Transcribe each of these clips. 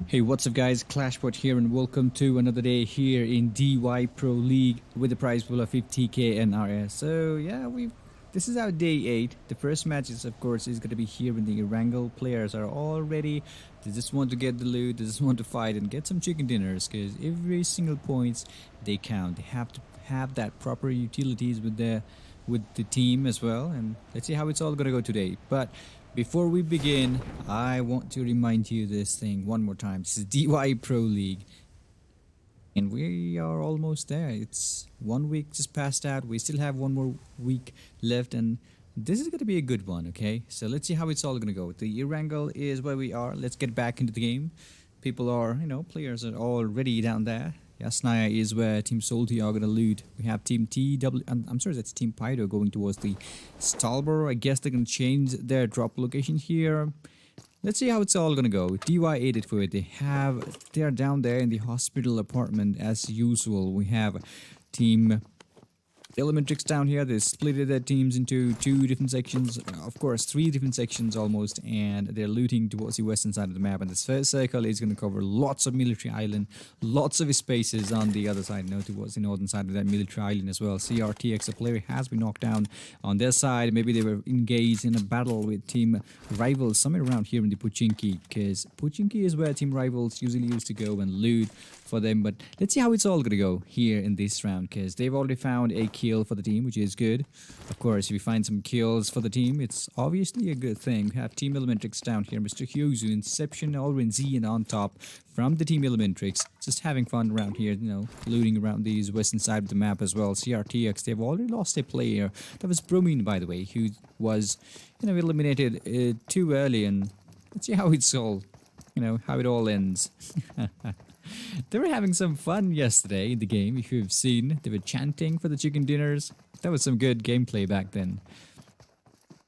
Hey, what's up guys, Clashbot here and welcome to another day here in DY Pro League with the prize pool of 50k NRS. So yeah, this is our day 8. The first match is, of course, is going to be here in the Erangel. Players are all ready. They just want to get the loot, they just want to fight and get some chicken dinners, because every single points they count. They have to have that proper utilities with the team as well, and let's see how it's all going to go today. But before we begin, I want to remind you this thing one more time. This is DY Pro League. And we are almost there. It's 1 week just passed out. We still have 1 more week left. And this is going to be a good one, okay? So let's see how it's all going to go. The Erangel is where we are. Let's get back into the game. People are, players are all ready down there. Yasnaya is where Team Salty are going to loot. We have Team TW, I'm sorry, that's Team Pyro going towards the Stalbor. I guess they're going to change their drop location here. Let's see how it's all going to go. DY aided for it. They're down there in the hospital apartment as usual. We have Team Elementrix down here. They split their teams into 2 different sections, of course 3 different sections almost, and they're looting towards the western side of the map. And this first circle is going to cover lots of military island, lots of spaces on the other side, towards the northern side of that military island as well. CRTX, a player, has been knocked down on their side. Maybe they were engaged in a battle with Team Rivals somewhere around here in the Pmnco, because Pmnco is where Team Rivals usually used to go and loot for them. But let's see how it's all going to go here in this round, because they've already found a kill for the team, which is good. Of course, if you find some kills for the team, it's obviously a good thing. We have Team Elementrix down here, Mr. Hyozu, Inception, Alrin Z, and on top from the Team Elementrix. Just having fun around here, looting around these western side of the map as well. CRTX, they've already lost a player. That was Bromine, by the way, who was, eliminated too early, and let's see how it's all, how it all ends. They were having some fun yesterday in the game, if you've seen. They were chanting for the chicken dinners. That was some good gameplay back then.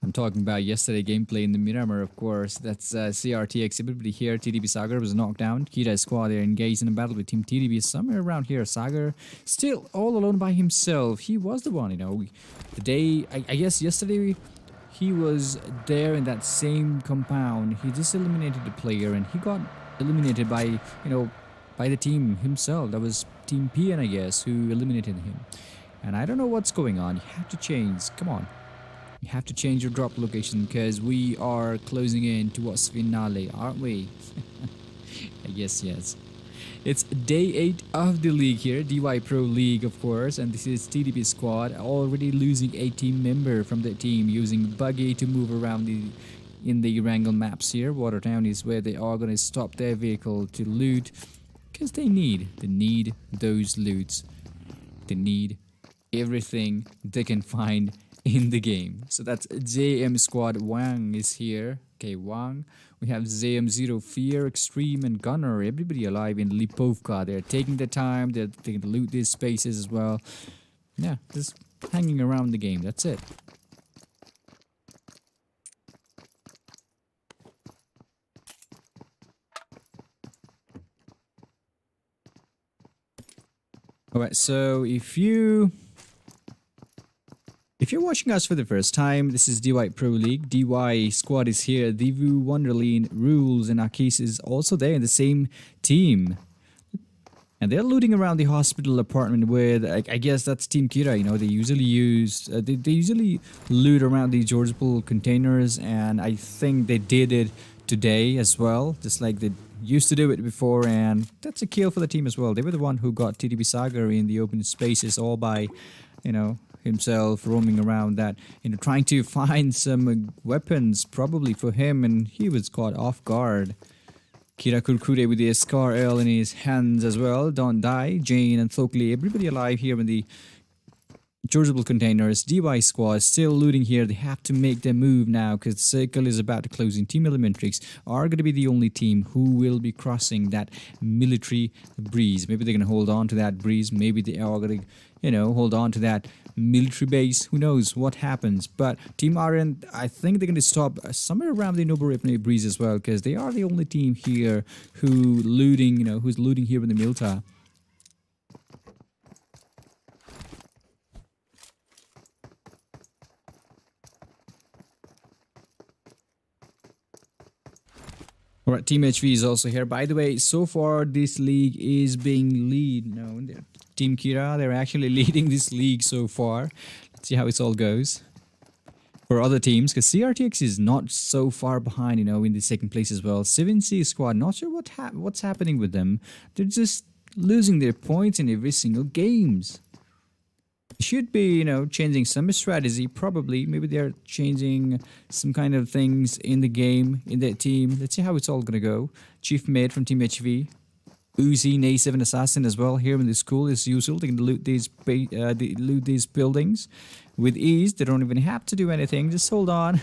I'm talking about yesterday gameplay in the Miramar, of course. That's CRTX. Everybody here. TDB Sagar was knocked down. Kira's squad, they're engaged in a battle with Team TDB. Somewhere around here, Sagar still all alone by himself. He was the one, the day, I guess yesterday, he was there in that same compound. He just eliminated the player, and he got eliminated by, by the team himself. That was Team PN, I guess, who eliminated him. And I don't know what's going on. You have to change. Come on. You have to change your drop location because we are closing in towards finale, aren't we? I guess yes. It's day 8 of the league here, DY Pro League, of course, and this is TDP squad already losing a team member from the team using buggy to move around in the Wrangle maps here. Watertown is where they are going to stop their vehicle to loot because they need those loots. They need everything they can find in the game. So that's JM squad. Wang is here. Okay, Wang. We have ZM Zero, Fear, Extreme, and Gunner. Everybody alive in Lipovka. They're taking their time. They can loot these spaces as well. Yeah, just hanging around the game. That's it. Alright, so if you're watching us for the first time, this is DY Pro League. DY squad is here. Divu, Wonderleen, Rules, and Akis is also there in the same team. And they're looting around the hospital apartment with, I guess that's Team Kira, they usually use, they usually loot around the Georgeable containers, and I think they did it today as well, just like they used to do it before, and that's a kill for the team as well. They were the one who got TDB Sagar in the open spaces all by, himself roaming around that, trying to find some weapons probably for him, and he was caught off guard. Kira Kurkure with the Scar L in his hands as well. Don't Die, Jane, and Thokli, everybody alive here in the Georgeable containers. DY squad still looting here. They have to make their move now because the circle is about to close in. Team Elementrix are going to be the only team who will be crossing that military breeze. Maybe they're going to hold on to that breeze. Maybe they are going to, hold on to that military base. Who knows what happens? But Team RN, I think they're going to stop somewhere around the Noboripne breeze as well because they are the only team here who's looting here in the Milta. Alright, Team HV is also here. By the way, so far this league is being Team Kira, they're actually leading this league so far. Let's see how it all goes for other teams, because CRTX is not so far behind, in the second place as well. 7C squad, not sure what's happening with them. They're just losing their points in every single games. Should be, changing some strategy, probably. Maybe they're changing some kind of things in the game, in their team. Let's see how it's all gonna go. Chief Mate from Team HV. Uzi, Nay7 Assassin as well here in the school as usual. They can loot these buildings with ease. They don't even have to do anything. Just hold on.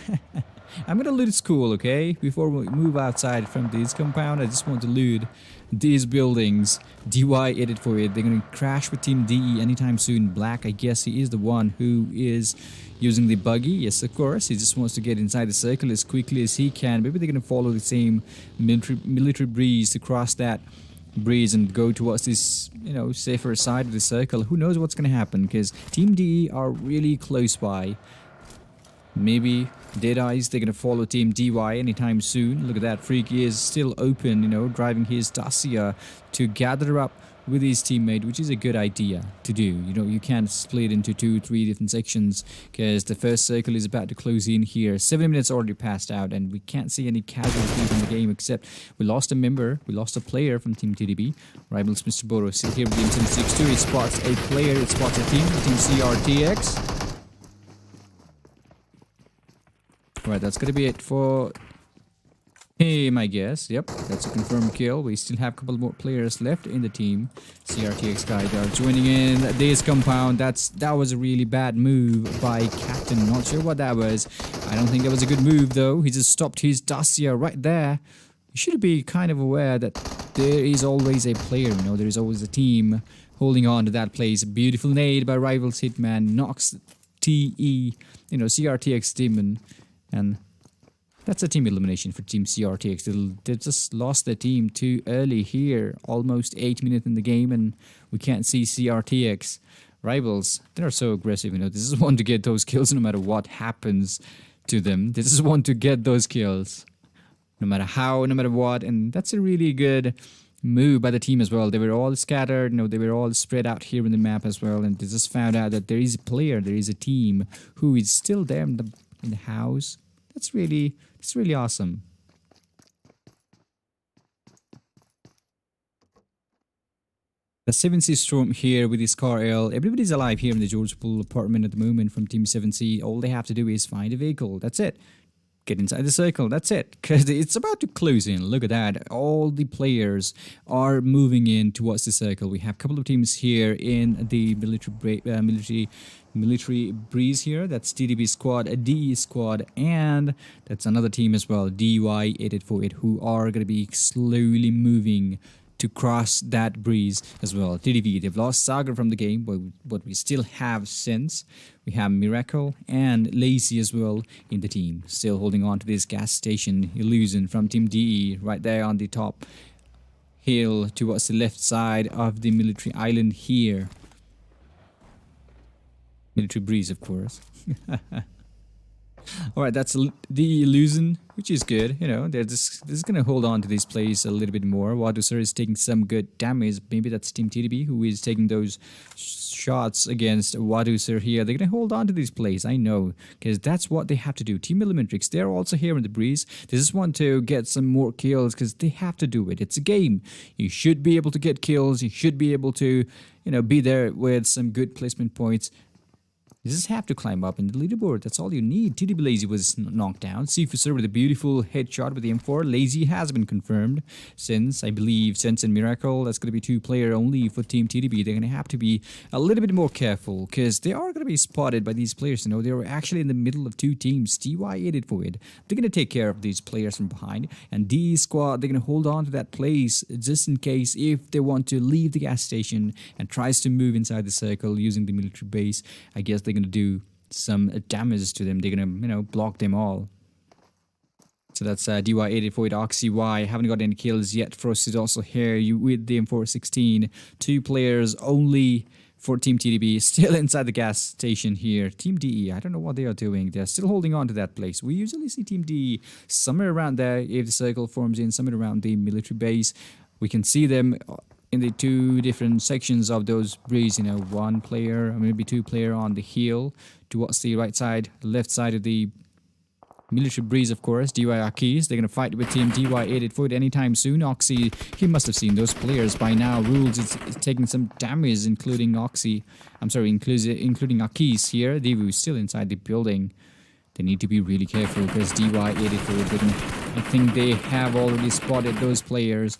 I'm gonna loot school, okay? Before we move outside from this compound, I just want to loot these buildings. DY edit for it. They're gonna crash with Team DE anytime soon. Black, I guess he is the one who is using the buggy. Yes, of course. He just wants to get inside the circle as quickly as he can. Maybe they're gonna follow the same military breeze to cross that breeze and go towards this, safer side of the circle. Who knows what's gonna happen, because Team DE are really close by. Maybe Deadeyes, they're gonna follow Team DY anytime soon. Look at that, Freak is still open, driving his Dacia to gather up with his teammate, which is a good idea to do. You know, you can't split into 2-3 different sections because the first circle is about to close in here. 7 minutes already passed out and we can't see any casualties in the game except we lost a member, we lost a player from Team TDB. Rivals Mr. Boros still here with Team 762. He spots a player, it spots a team CRTX. Right, that's gonna be it for him, I guess. Yep, that's a confirmed kill. We still have a couple more players left in the team. CRTX guys are joining in this compound. That was a really bad move by Captain. Not sure what that was. I don't think that was a good move though. He just stopped his Dacia right there. You should be kind of aware that there is always a player, you know, there is always a team holding on to that place. Beautiful nade by Rivals Hitman, knocks TE, you know, CRTX Demon, and that's a team elimination for Team CRTX. They just lost their team too early here. Almost 8 minutes in the game and we can't see CRTX. Rivals, they're so aggressive, you know. They just want to get those kills no matter what happens to them. They just want to get those kills. No matter how, no matter what. And that's a really good move by the team as well. They were all scattered, you know, they were all spread out here in the map as well. And they just found out that there is a player, there is a team who is still there in the house. It's really awesome. The 7C Storm here with his car L. Everybody's alive here in the George Pool apartment at the moment from Team 7C. All they have to do is find a vehicle. That's it. Get inside the circle. That's it. Because it's about to close in. Look at that. All the players are moving in towards the circle. We have a couple of teams here in the military breeze here. That's TDB squad, a DE squad, and that's another team as well, DY8848, who are going to be slowly moving to cross that breeze as well. TDB, they've lost Sagar from the game, but we still have Sense. We have Miracle and Lazy as well in the team. Still holding on to this gas station illusion from Team DE right there on the top hill towards the left side of the military island here. Military breeze, of course. Alright, that's the illusion, which is good. You know, they're just gonna hold on to this place a little bit more. Waduser is taking some good damage. Maybe that's Team TDB who is taking those shots against Waduser here. They're gonna hold on to this place, I know, because that's what they have to do. Team Elementrix, they're also here in the breeze. They just want to get some more kills because they have to do it. It's a game. You should be able to get kills. You should be able to, you know, be there with some good placement points. You just have to climb up in the leaderboard. That's all you need. TDB Lazy was knocked down. Seafuser with a beautiful headshot with the M4. Lazy has been confirmed. Since, I believe, Sense and Miracle, that's going to be 2-player only for Team TDB. They're going to have to be a little bit more careful because they are going to be spotted by these players. You know, they're actually in the middle of two teams. DY8848. They're going to take care of these players from behind. And D squad, they're going to hold on to that place just in case if they want to leave the gas station and tries to move inside the circle using the military base. I guess they're going to do some damage to them. They're going to, you know, block them all. So that's DY8848 Oxy Y. Haven't got any kills yet. Frost is also here with the M416. 2 players only for Team TDB. Still inside the gas station here. Team DE, I don't know what they are doing. They're still holding on to that place. We usually see Team DE somewhere around there if the circle forms in, somewhere around the military base. We can see them in the 2 different sections of those breeze, you know, 1 player, maybe 2 player on the hill towards the right side, left side of the military breeze, of course. DY Akis, they're going to fight with Team DY8848 anytime soon. Oxy, he must have seen those players by now. Rules is taking some damage, including Oxy. I'm sorry, including Akis here. Devu is still inside the building. They need to be really careful because DY8848, I think they have already spotted those players.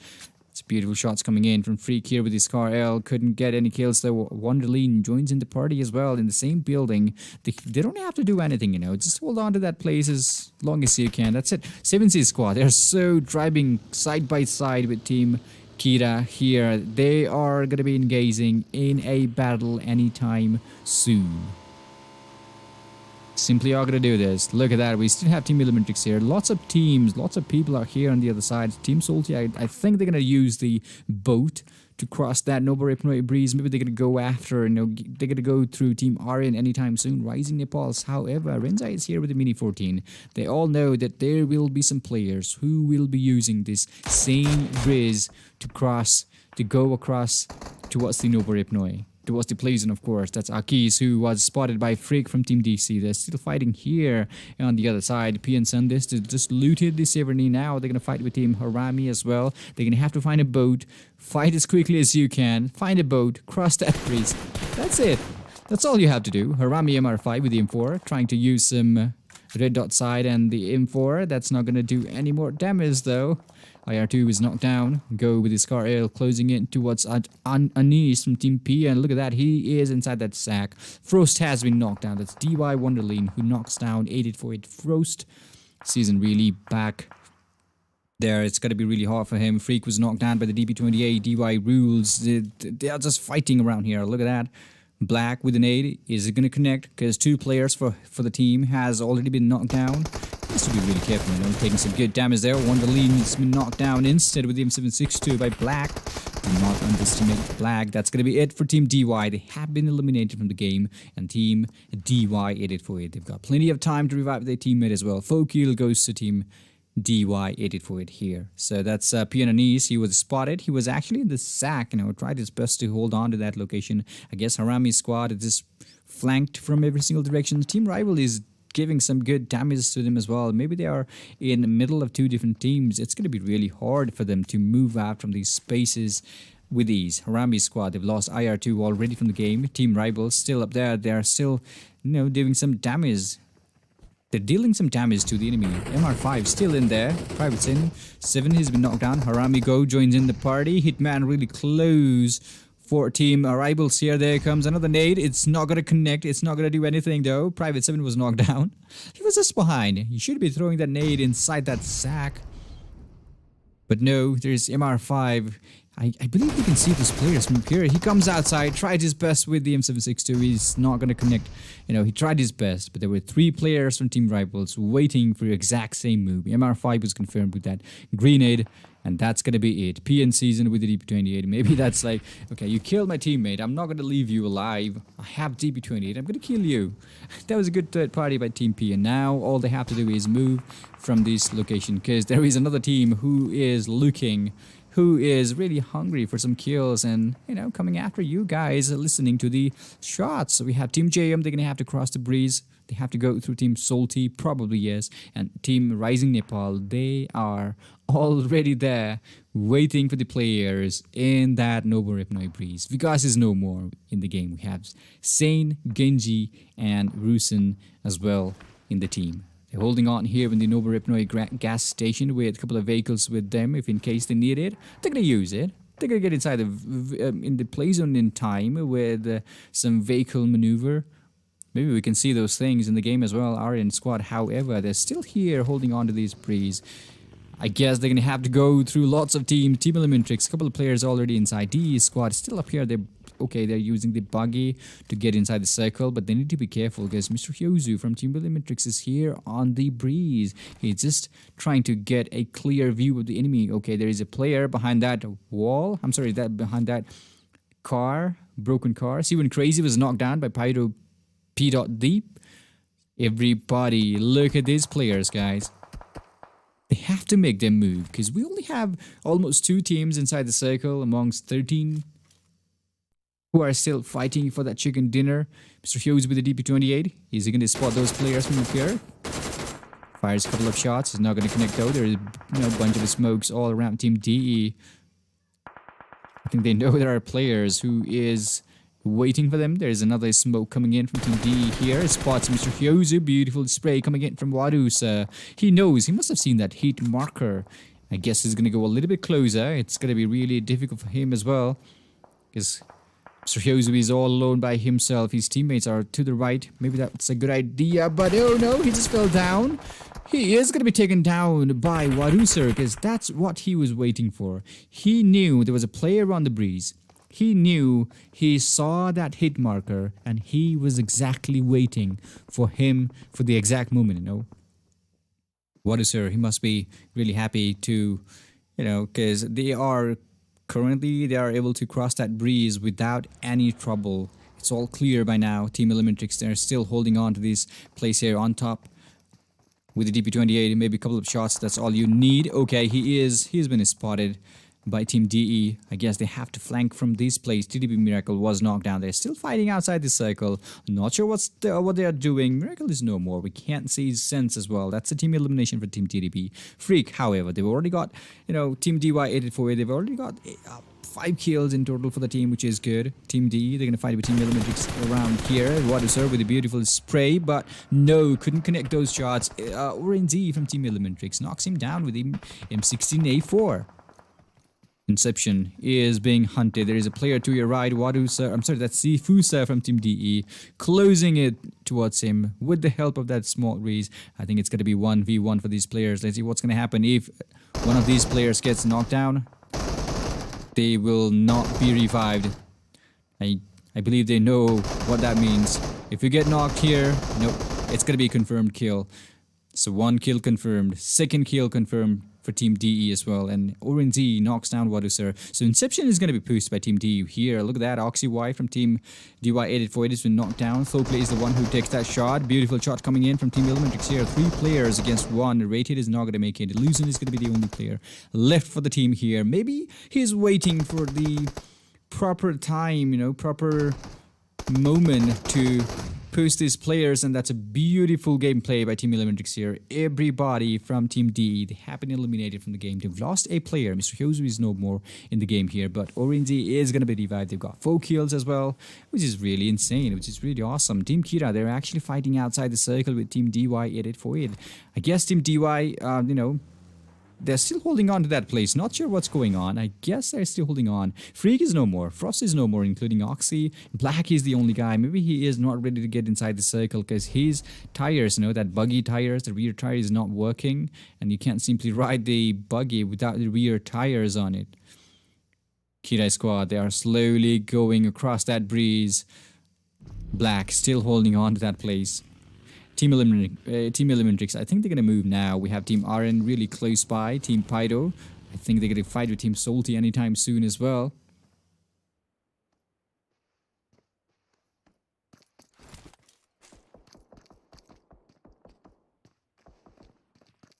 It's beautiful shots coming in from Freak here with his car L. Couldn't get any kills though. Wonderleen joins in the party as well in the same building. They don't have to do anything, you know. Just hold on to that place as long as you can. That's it. 7C squad. They're so driving side by side with Team Kira here. They are going to be engaging in a battle anytime soon. Simply are going to do this. Look at that. We still have Team Elementrix here. Lots of teams, lots of people are here on the other side. Team Salty, I think they're going to use the boat to cross that Noble Breeze. Maybe they're going to go after, you know, they're going to go through Team Aryan anytime soon. Rising Nepals. However, Renzai is here with the Mini 14. They all know that there will be some players who will be using this same breeze to go across towards the Novoripnoi. Towards the Plazon, of course. That's Akis, who was spotted by Freak from Team DC. They're still fighting here on the other side. P and Sundis just looted the Severny now. They're going to fight with Team Harami as well. They're going to have to find a boat. Fight as quickly as you can. Find a boat. Cross that breeze. That's it. That's all you have to do. Harami MR5 with the M4. Trying to use some red dot side and the M4. That's not going to do any more damage though. IR2 is knocked down. Go with his car L, closing it towards Anis from Team P. And look at that, he is inside that sack. Frost has been knocked down. That's DY Wonderlean who knocks down 8848 Frost. Season really back there. It's going to be really hard for him. Freak was knocked down by the DP28. DY rules. They are just fighting around here. Look at that. Black with an 8. Is it going to connect? Because 2 players for the team has already been knocked down. Has to be really careful, you know, taking some good damage there. Wonderlean has been knocked down instead with the M762 by Black. Do not underestimate Black. That's going to be it for Team DY. They have been eliminated from the game. And Team DY 8848. They've got plenty of time to revive their teammate as well. Fokil goes to Team DY 8848 here. So that's Pmnl. He was spotted. He was actually in the sack, you know, tried his best to hold on to that location. I guess Harami's squad is just flanked from every single direction. Team Rival is giving some good damage to them as well. Maybe they are in the middle of 2 different teams. It's going to be really hard for them to move out from these spaces with ease. Harami's squad, they've lost IR2 already from the game. Team Rival still up there. They're still, you know, doing some damage. They're dealing some damage to the enemy. MR5 still in there. Private Sin 7 has been knocked down. Harami Go joins in the party. Hitman really close for Team Rivals here. There comes another nade. It's not going to connect. It's not going to do anything though. Private 7 was knocked down. He was just behind. He should be throwing that nade inside that sack. But no, there's MR5. I believe you can see these players from here. He comes outside, tried his best with the M762. He's not going to connect. You know, he tried his best, but there were 3 players from Team Rivals waiting for the exact same move. MR5 was confirmed with that grenade, and that's going to be it. PN season with the DP28. Maybe that's like, okay, you killed my teammate. I'm not going to leave you alive. I have DP28. I'm going to kill you. That was a good third party by Team P, and now all they have to do is move from this location, because there is another team who is looking, who is really hungry for some kills and, you know, coming after you guys, listening to the shots. So we have Team JM, they're going to have to cross the breeze. They have to go through Team Salty, probably yes. And Team Rising Nepal, they are already there waiting for the players in that Novoripnoi breeze. Vikas is no more in the game. We have Sane, Genji, and Rusin as well in the team. They're holding on here in the Novoripnoi gas station with a couple of vehicles with them if in case they need it. They're going to use it. They're going to get inside in the play zone in time with some vehicle maneuver. Maybe we can see those things in the game as well. Aryan squad, however, they're still here holding on to these breeze. I guess they're going to have to go through lots of teams. Team Elementrix, a couple of players already inside. DE squad still up here. They're using the buggy to get inside the circle, but they need to be careful because Mr. Hyozu from Team Elementrix is here on the breeze. He's just trying to get a clear view of the enemy. Okay, there is a player behind that wall. I'm sorry, behind that car, broken car. See when Crazy was knocked down by Pyro P.Deep? Everybody, look at these players, guys. They have to make them move because we only have almost 2 teams inside the circle amongst 13 who are still fighting for that chicken dinner. Mr. Hughes with the DP28. Is he going to spot those players from up here? Fires a couple of shots. He's not going to connect though. There is a bunch of smokes all around Team DE. I think they know there are players who is waiting for them. There's another smoke coming in from Team D here. Spots Mr. Hyozu. Beautiful spray coming in from Warusa. He knows. He must have seen that heat marker. I guess he's going to go a little bit closer. It's going to be really difficult for him as well. Because Mr. Hyozu is all alone by himself. His teammates are to the right. Maybe that's a good idea. But oh no, he just fell down. He is going to be taken down by Warusa because that's what he was waiting for. He knew there was a player on the breeze. He knew, he saw that hit marker, and he was exactly waiting for him for the exact moment, you know. Warusa, he must be really happy to, you know, because they are able to cross that breeze without any trouble. It's all clear by now. Team Elementrix, they're still holding on to this place here on top. With the DP28, maybe a couple of shots, that's all you need. Okay, he's been spotted. by Team DE. I guess they have to flank from this place. TDP Miracle was knocked down. They're still fighting outside the circle. Not sure what they are doing. Miracle is no more. We can't see his sense as well. That's a team elimination for Team TDP. Freak, however, they've already got, Team DY848. They've already got 5 kills in total for the team, which is good. Team D, they're going to fight with Team Elementrix around here. Water with a beautiful spray, but no, couldn't connect those shots. Orange Z from Team Elementrix knocks him down with him M16A4. Inception is being hunted. There is a player to your right. That's Sifusa from Team DE, closing it towards him with the help of that smoke breeze. I think it's going to be 1v1 for these players. Let's see what's going to happen. If one of these players gets knocked down, they will not be revived. I believe they know what that means. If you get knocked here, nope, it's going to be a confirmed kill. So 1 kill confirmed, 2nd kill confirmed for Team DE as well, and Orange Z knocks down Wadusir. So Inception is going to be pushed by Team DE here. Look at that, Oxy Y from Team DY848 has been knocked down. Thopley is the one who takes that shot. Beautiful shot coming in from Team Elementrix here. 3 players against 1. Rated is not going to make it. Illusion is going to be the only player left for the team here. Maybe he's waiting for the proper time, proper moment to push these players, and that's a beautiful gameplay by Team Elementrix here. Everybody from Team D, they have been eliminated from the game. They've lost a player. Mr. Hyozu is no more in the game here, but Orange is going to be revived. They've got 4 kills as well, which is really insane, which is really awesome. Team Kira, they're actually fighting outside the circle with Team DY8848. I guess Team DY, they're still holding on to that place. Not sure what's going on. I guess they're still holding on. Freak is no more. Frost is no more, including Oxy. Black is the only guy. Maybe he is not ready to get inside the circle because his tires, that buggy tires, the rear tire is not working. And you can't simply ride the buggy without the rear tires on it. Kirai squad, they are slowly going across that breeze. Black still holding on to that place. Team Elementrix, I think they're going to move now. We have Team RN really close by. Team Pydo, I think they're going to fight with Team Salty anytime soon as well.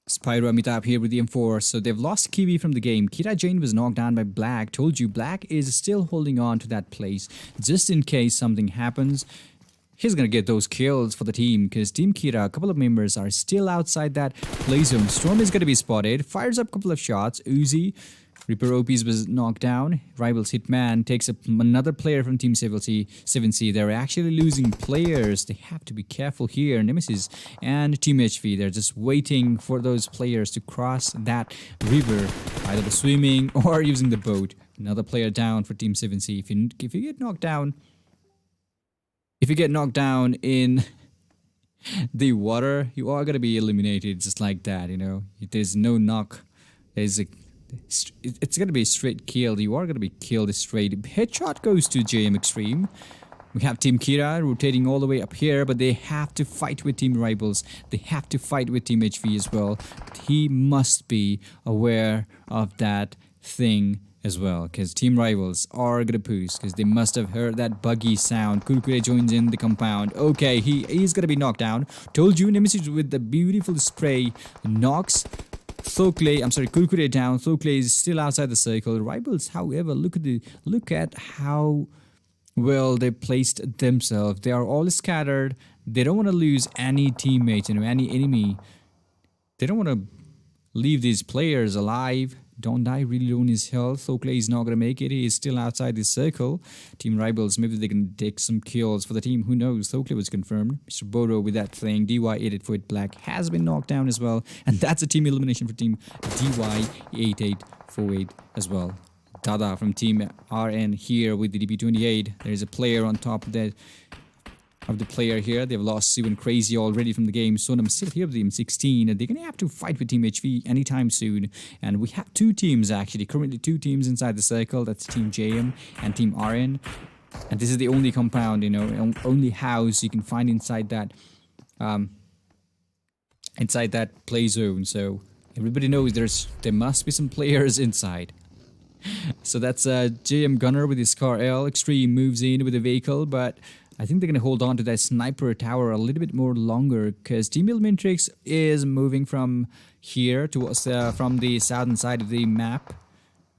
Spyro Amitabh here with the M4. So they've lost Kiwi from the game. Kira Jane was knocked down by Black. Told you, Black is still holding on to that place just in case something happens. He's going to get those kills for the team because Team Kira, a couple of members are still outside that play zone. Storm is going to be spotted, fires up a couple of shots. Uzi, Reaper OPs was knocked down. Rivals Hitman takes up another player from Team 7C. They're actually losing players. They have to be careful here. Nemesis and Team HV, they're just waiting for those players to cross that river, either the swimming or using the boat. Another player down for Team 7C. If you get knocked down, if you get knocked down in the water, you are going to be eliminated just like that, There's no knock. It's going to be a straight kill. You are going to be killed straight. Headshot goes to JM Extreme. We have Team Kira rotating all the way up here, but they have to fight with Team Rivals. They have to fight with Team HV as well. But he must be aware of that thing as well, because Team Rivals are gonna push because they must have heard that buggy sound. Kurkure joins in the compound. Okay, he's gonna be knocked down. Told you, Nemesis with the beautiful spray knocks Kurkure down. Thokle is still outside the circle. Rivals, however, look at how well they placed themselves. They are all scattered. They don't want to lose any teammates, any enemy. They don't want to leave these players alive. Don't die really low on his health. Thokle is not going to make it. He is still outside the circle. Team Rivals, maybe they can take some kills for the team. Who knows? Thokle was confirmed. Mr. Bodo with that thing. DY8848 Black has been knocked down as well. And that's a team elimination for Team DY8848 as well. Dada from Team RN here with the DP28. There is a player on top of the player here. They've lost Sivan Crazy already from the game. Sonam still here with Team 16. They're going to have to fight with Team HV anytime soon. And we have 2 teams actually. Currently 2 teams inside the circle. That's Team JM and Team RN. And this is the only compound, only house you can find inside that play zone. So everybody knows there must be some players inside. So that's JM Gunner with his car L. Extreme moves in with a vehicle, but I think they're going to hold on to that sniper tower a little bit more longer because Team Elementrix is moving from here towards from the southern side of the map.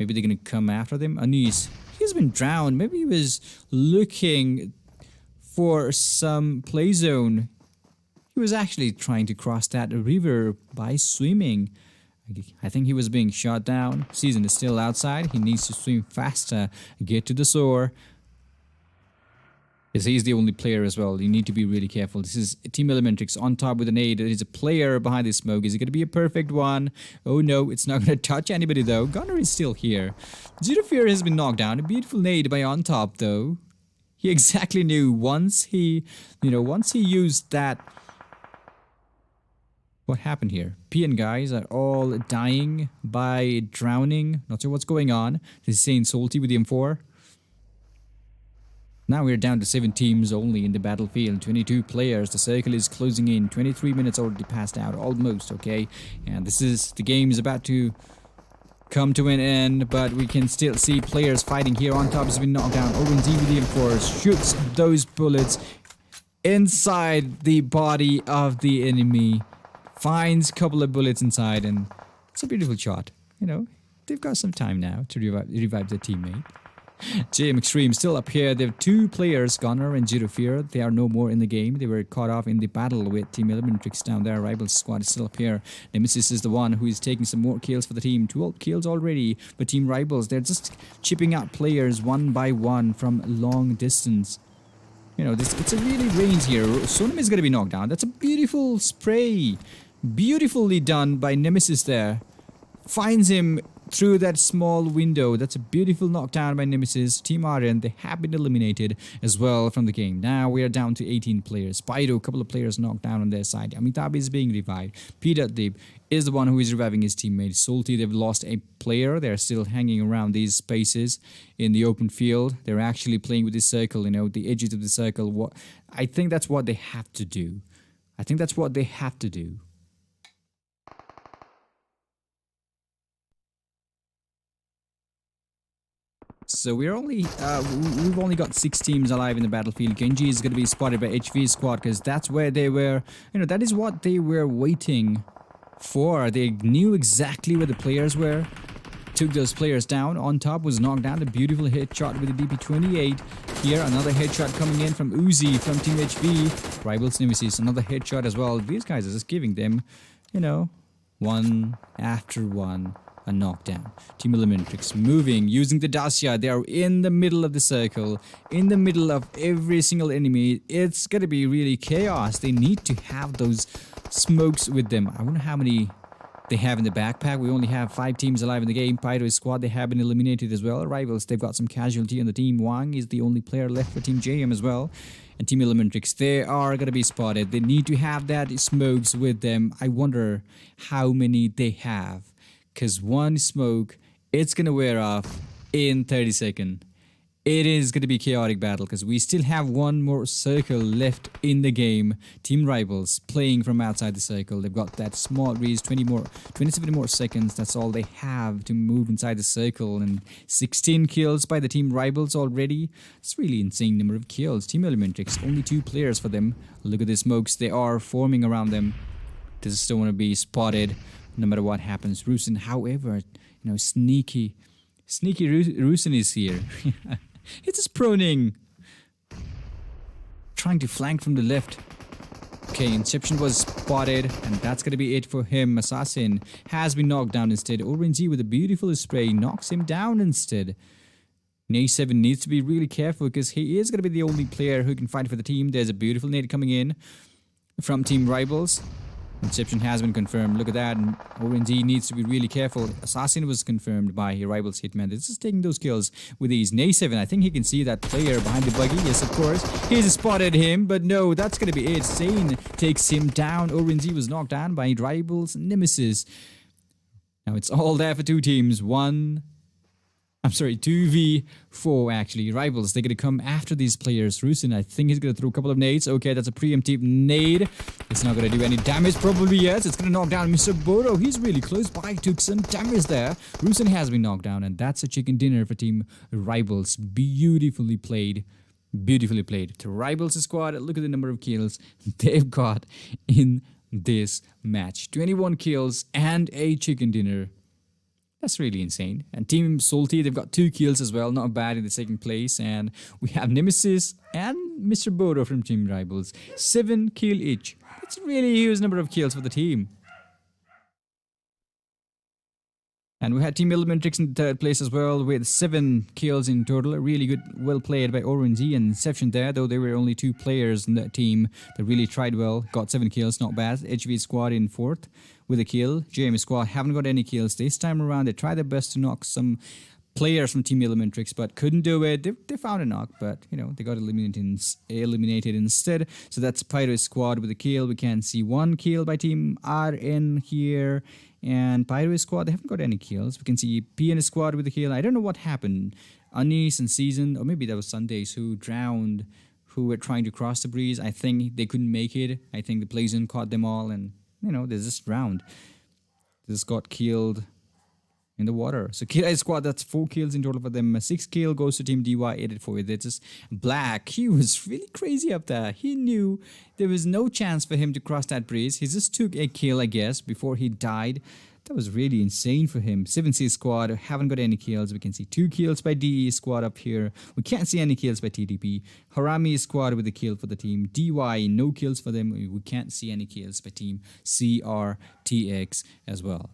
Maybe they're going to come after them. Anis, he's been drowned. Maybe he was looking for some play zone. He was actually trying to cross that river by swimming. I think he was being shot down. Season is still outside. He needs to swim faster, get to the shore. Yes, he's the only player as well. You need to be really careful. This is Team Elementrix on top with a nade. There is a player behind the smoke. Is it going to be a perfect one? Oh no, it's not going to touch anybody though. Gunner is still here. Zero Fear has been knocked down. A beautiful nade by on top though. He exactly knew once he used that. What happened here? PN guys are all dying by drowning. Not sure what's going on. This is Saint Salty with the M4. Now we're down to 7 teams only in the battlefield. 22 players. The circle is closing in. 23 minutes already passed out. Almost, okay? And the game is about to come to an end, but we can still see players fighting here. On top has been knocked down. ONZ with the M4 shoots those bullets inside the body of the enemy. Finds a couple of bullets inside, and it's a beautiful shot. You know, they've got some time now to revive their teammate. JM Extreme still up here. They have 2 players, Gunner and Zero Fear. They are no more in the game. They were caught off in the battle with Team Elementrix down there. Rivals squad is still up here. Nemesis is the one who is taking some more kills for the team. 12 kills already. But Team Rivals, they're just chipping out players one by one from long distance. You know, it's a really range here. Sonam is going to be knocked down. That's a beautiful spray. Beautifully done by Nemesis there. Finds him through that small window. That's a beautiful knockdown by Nemesis. Team Aryan, they have been eliminated as well from the game. Now we are down to 18 players. Spyro, a couple of players knocked down on their side. Amitabh is being revived. P.Deep is the one who is reviving his teammate. Salty, they've lost a player. They're still hanging around these spaces in the open field. They're actually playing with this circle, you know, the edges of the circle. I think that's what they have to do. I think that's what they have to do. So we've only got 6 teams alive in the battlefield. Genji is going to be spotted by HV squad because that's where they were, that is what they were waiting for. They knew exactly where the players were. Took those players down. On top was knocked down. A beautiful headshot with the DP28. Here another headshot coming in from Uzi from Team HV. Rivals Nemesis, another headshot as well. These guys are just giving them, one after one. A knockdown. Team Elementrix moving, using the Dacia. They are in the middle of the circle, in the middle of every single enemy. It's gonna be really chaos. They need to have those smokes with them. I wonder how many they have in the backpack. We only have 5 teams alive in the game. Pyro's squad, they have been eliminated as well. Rivals, they've got some casualty on the team. Wang is the only player left for Team JM as well. And Team Elementrix, they are gonna be spotted. They need to have that smokes with them. I wonder how many they have. Because one smoke, it's going to wear off in 30 seconds. It is going to be chaotic battle because we still have one more circle left in the game. Team Rivals playing from outside the circle. They've got that small reach, 27 more seconds. That's all they have to move inside the circle. And 16 kills by the Team Rivals already. It's really insane number of kills. Team Elementrix, only 2 players for them. Look at the smokes. They are forming around them. They just don't want to be spotted. No matter what happens. Rusin, however, sneaky Rusin is here. It's just proning. Trying to flank from the left. Okay, Inception was spotted, and that's going to be it for him. Assassin has been knocked down instead. Orange with a beautiful spray knocks him down instead. Nay7 needs to be really careful because he is going to be the only player who can fight for the team. There's a beautiful nade coming in from Team Rivals. Inception has been confirmed. Look at that. And ONZ needs to be really careful. Assassin was confirmed by Rivals Hitman. This is taking those kills with ease. Nay7, I think he can see that player behind the buggy. Yes, of course. He's spotted him, but no, that's going to be it. Sane takes him down. ONZ was knocked down by Rivals Nemesis. Now it's all there for 2 teams. 2v4 actually. Rivals, they're going to come after these players. Rusin, I think he's going to throw a couple of nades. Okay, that's a preemptive nade. It's not going to do any damage. Probably yes. It's going to knock down Mr. Bodo. He's really close by. Took some damage there. Rusin has been knocked down, and that's a chicken dinner for Team Rivals. Beautifully played. Beautifully played. To Rivals squad, look at the number of kills they've got in this match. 21 kills and a chicken dinner. That's really insane. And Team Salty, they've got 2 kills as well, not bad in the second place. And we have Nemesis and Mr. Bodo from Team Rivals, 7 kill each. That's a really huge number of kills for the team. And we had Team Elementrix in the 3rd place as well with 7 kills in total. Really good, well played by Orange and Inception there, though there were only 2 players in that team that really tried well. Got 7 kills, not bad. HV squad in 4th with a kill. JM squad haven't got any kills this time around. They tried their best to knock some players from Team Elementrix, but couldn't do it. They found a knock, but you know, they got eliminated instead. So that's Pyro squad with a kill. We can see 1 kill by Team RN here. And Pyro squad, they haven't got any kills. We can see PN squad with a kill. I don't know what happened. Anis and Season, or maybe that was Sundays, who drowned, who were trying to cross the breeze. I think they couldn't make it. I think the Blazon caught them all, and you know, they just drowned. They just got killed in the water. So Kira squad, that's 4 kills in total for them. 6 kill goes to Team DY, 8-4. That's just Black. He was really crazy up there. He knew there was no chance for him to cross that breeze. He just took a kill, I guess, before he died. That was really insane for him. 7C squad haven't got any kills. We can see 2 kills by DE squad up here. We can't see any kills by TDP. Harami squad with a kill for the team. DY, no kills for them. We can't see any kills by Team CRTX as well.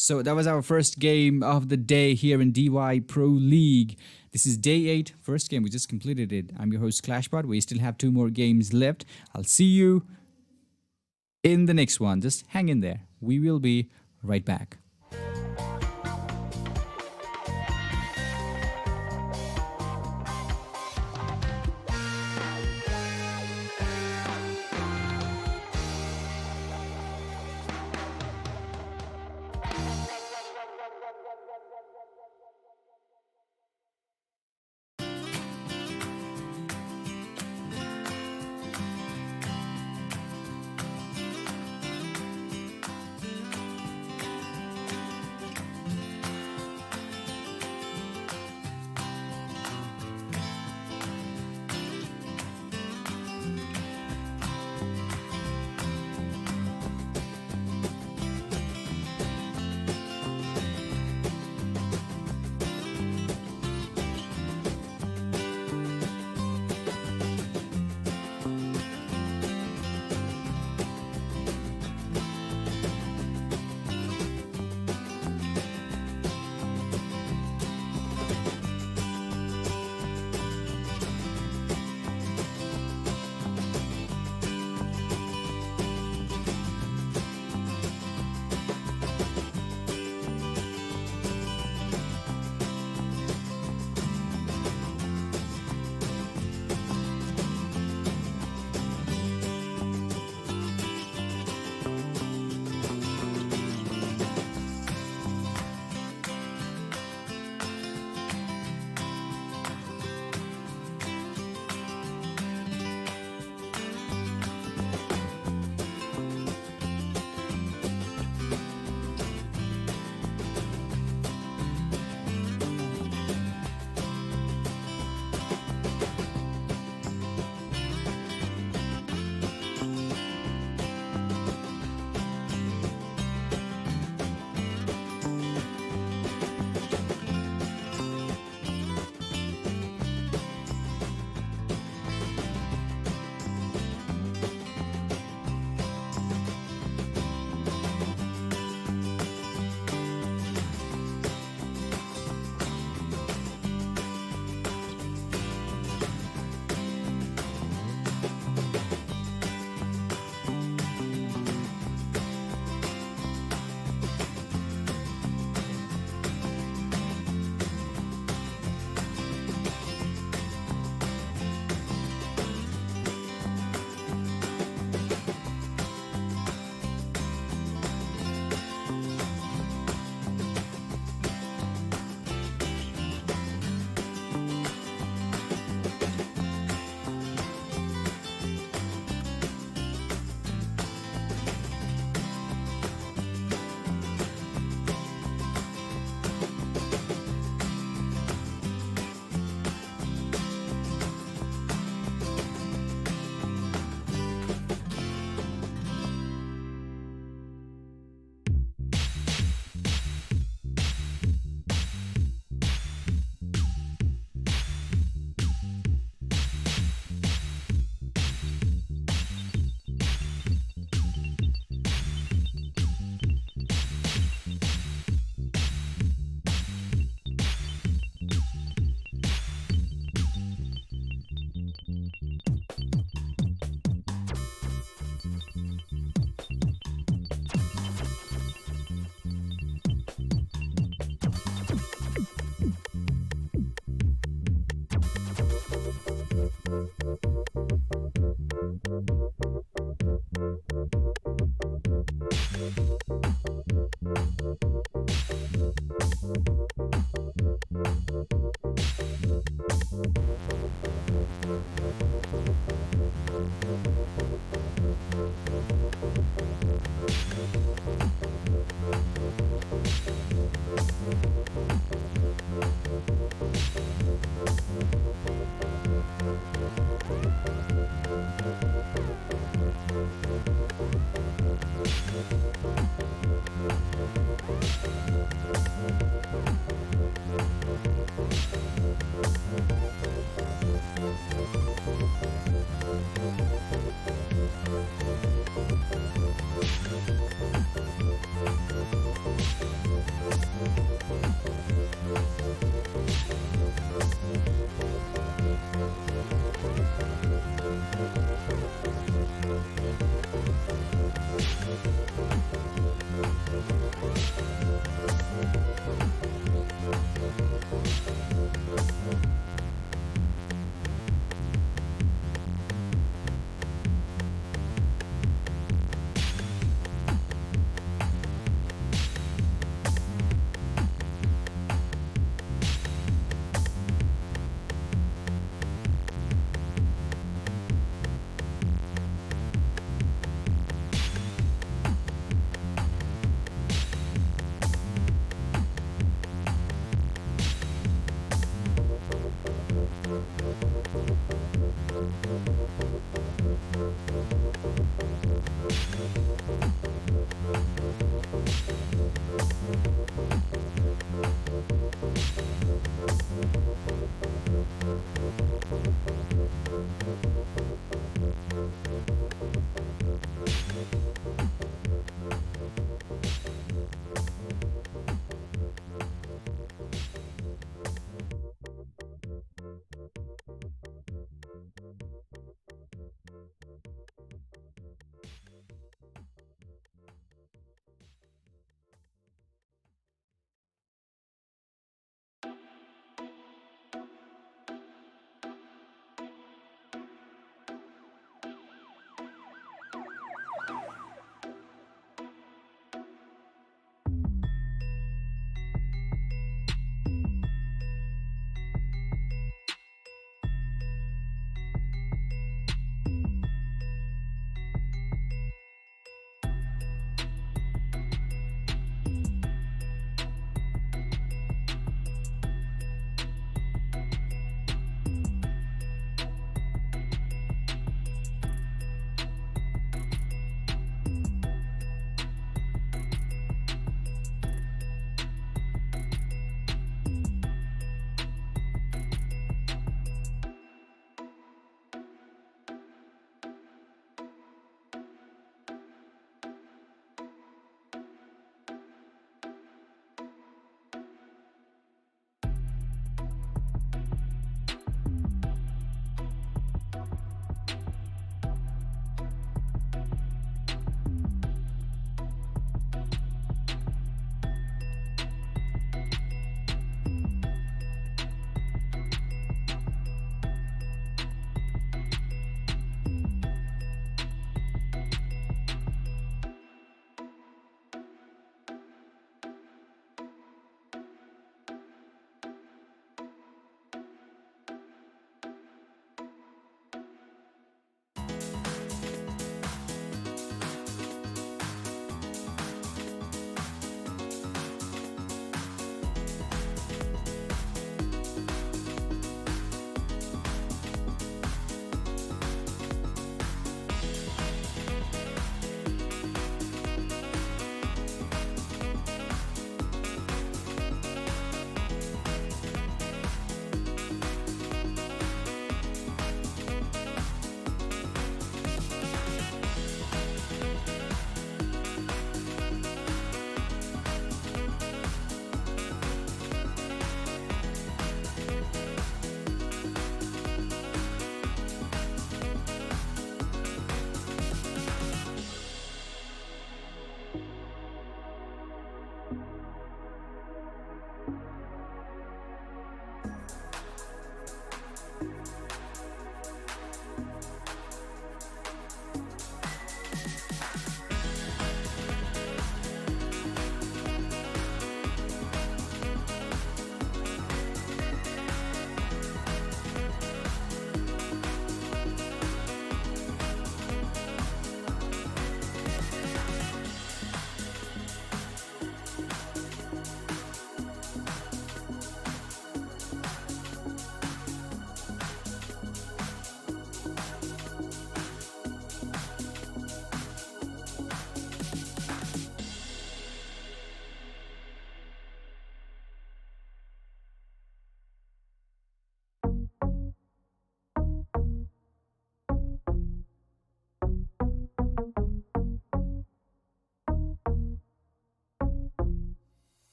So that was our first game of the day here in DY Pro League. This is day 8, first game. We just completed it. I'm your host Clashbot. We still have 2 more games left. I'll see you in the next one. Just hang in there. We will be right back.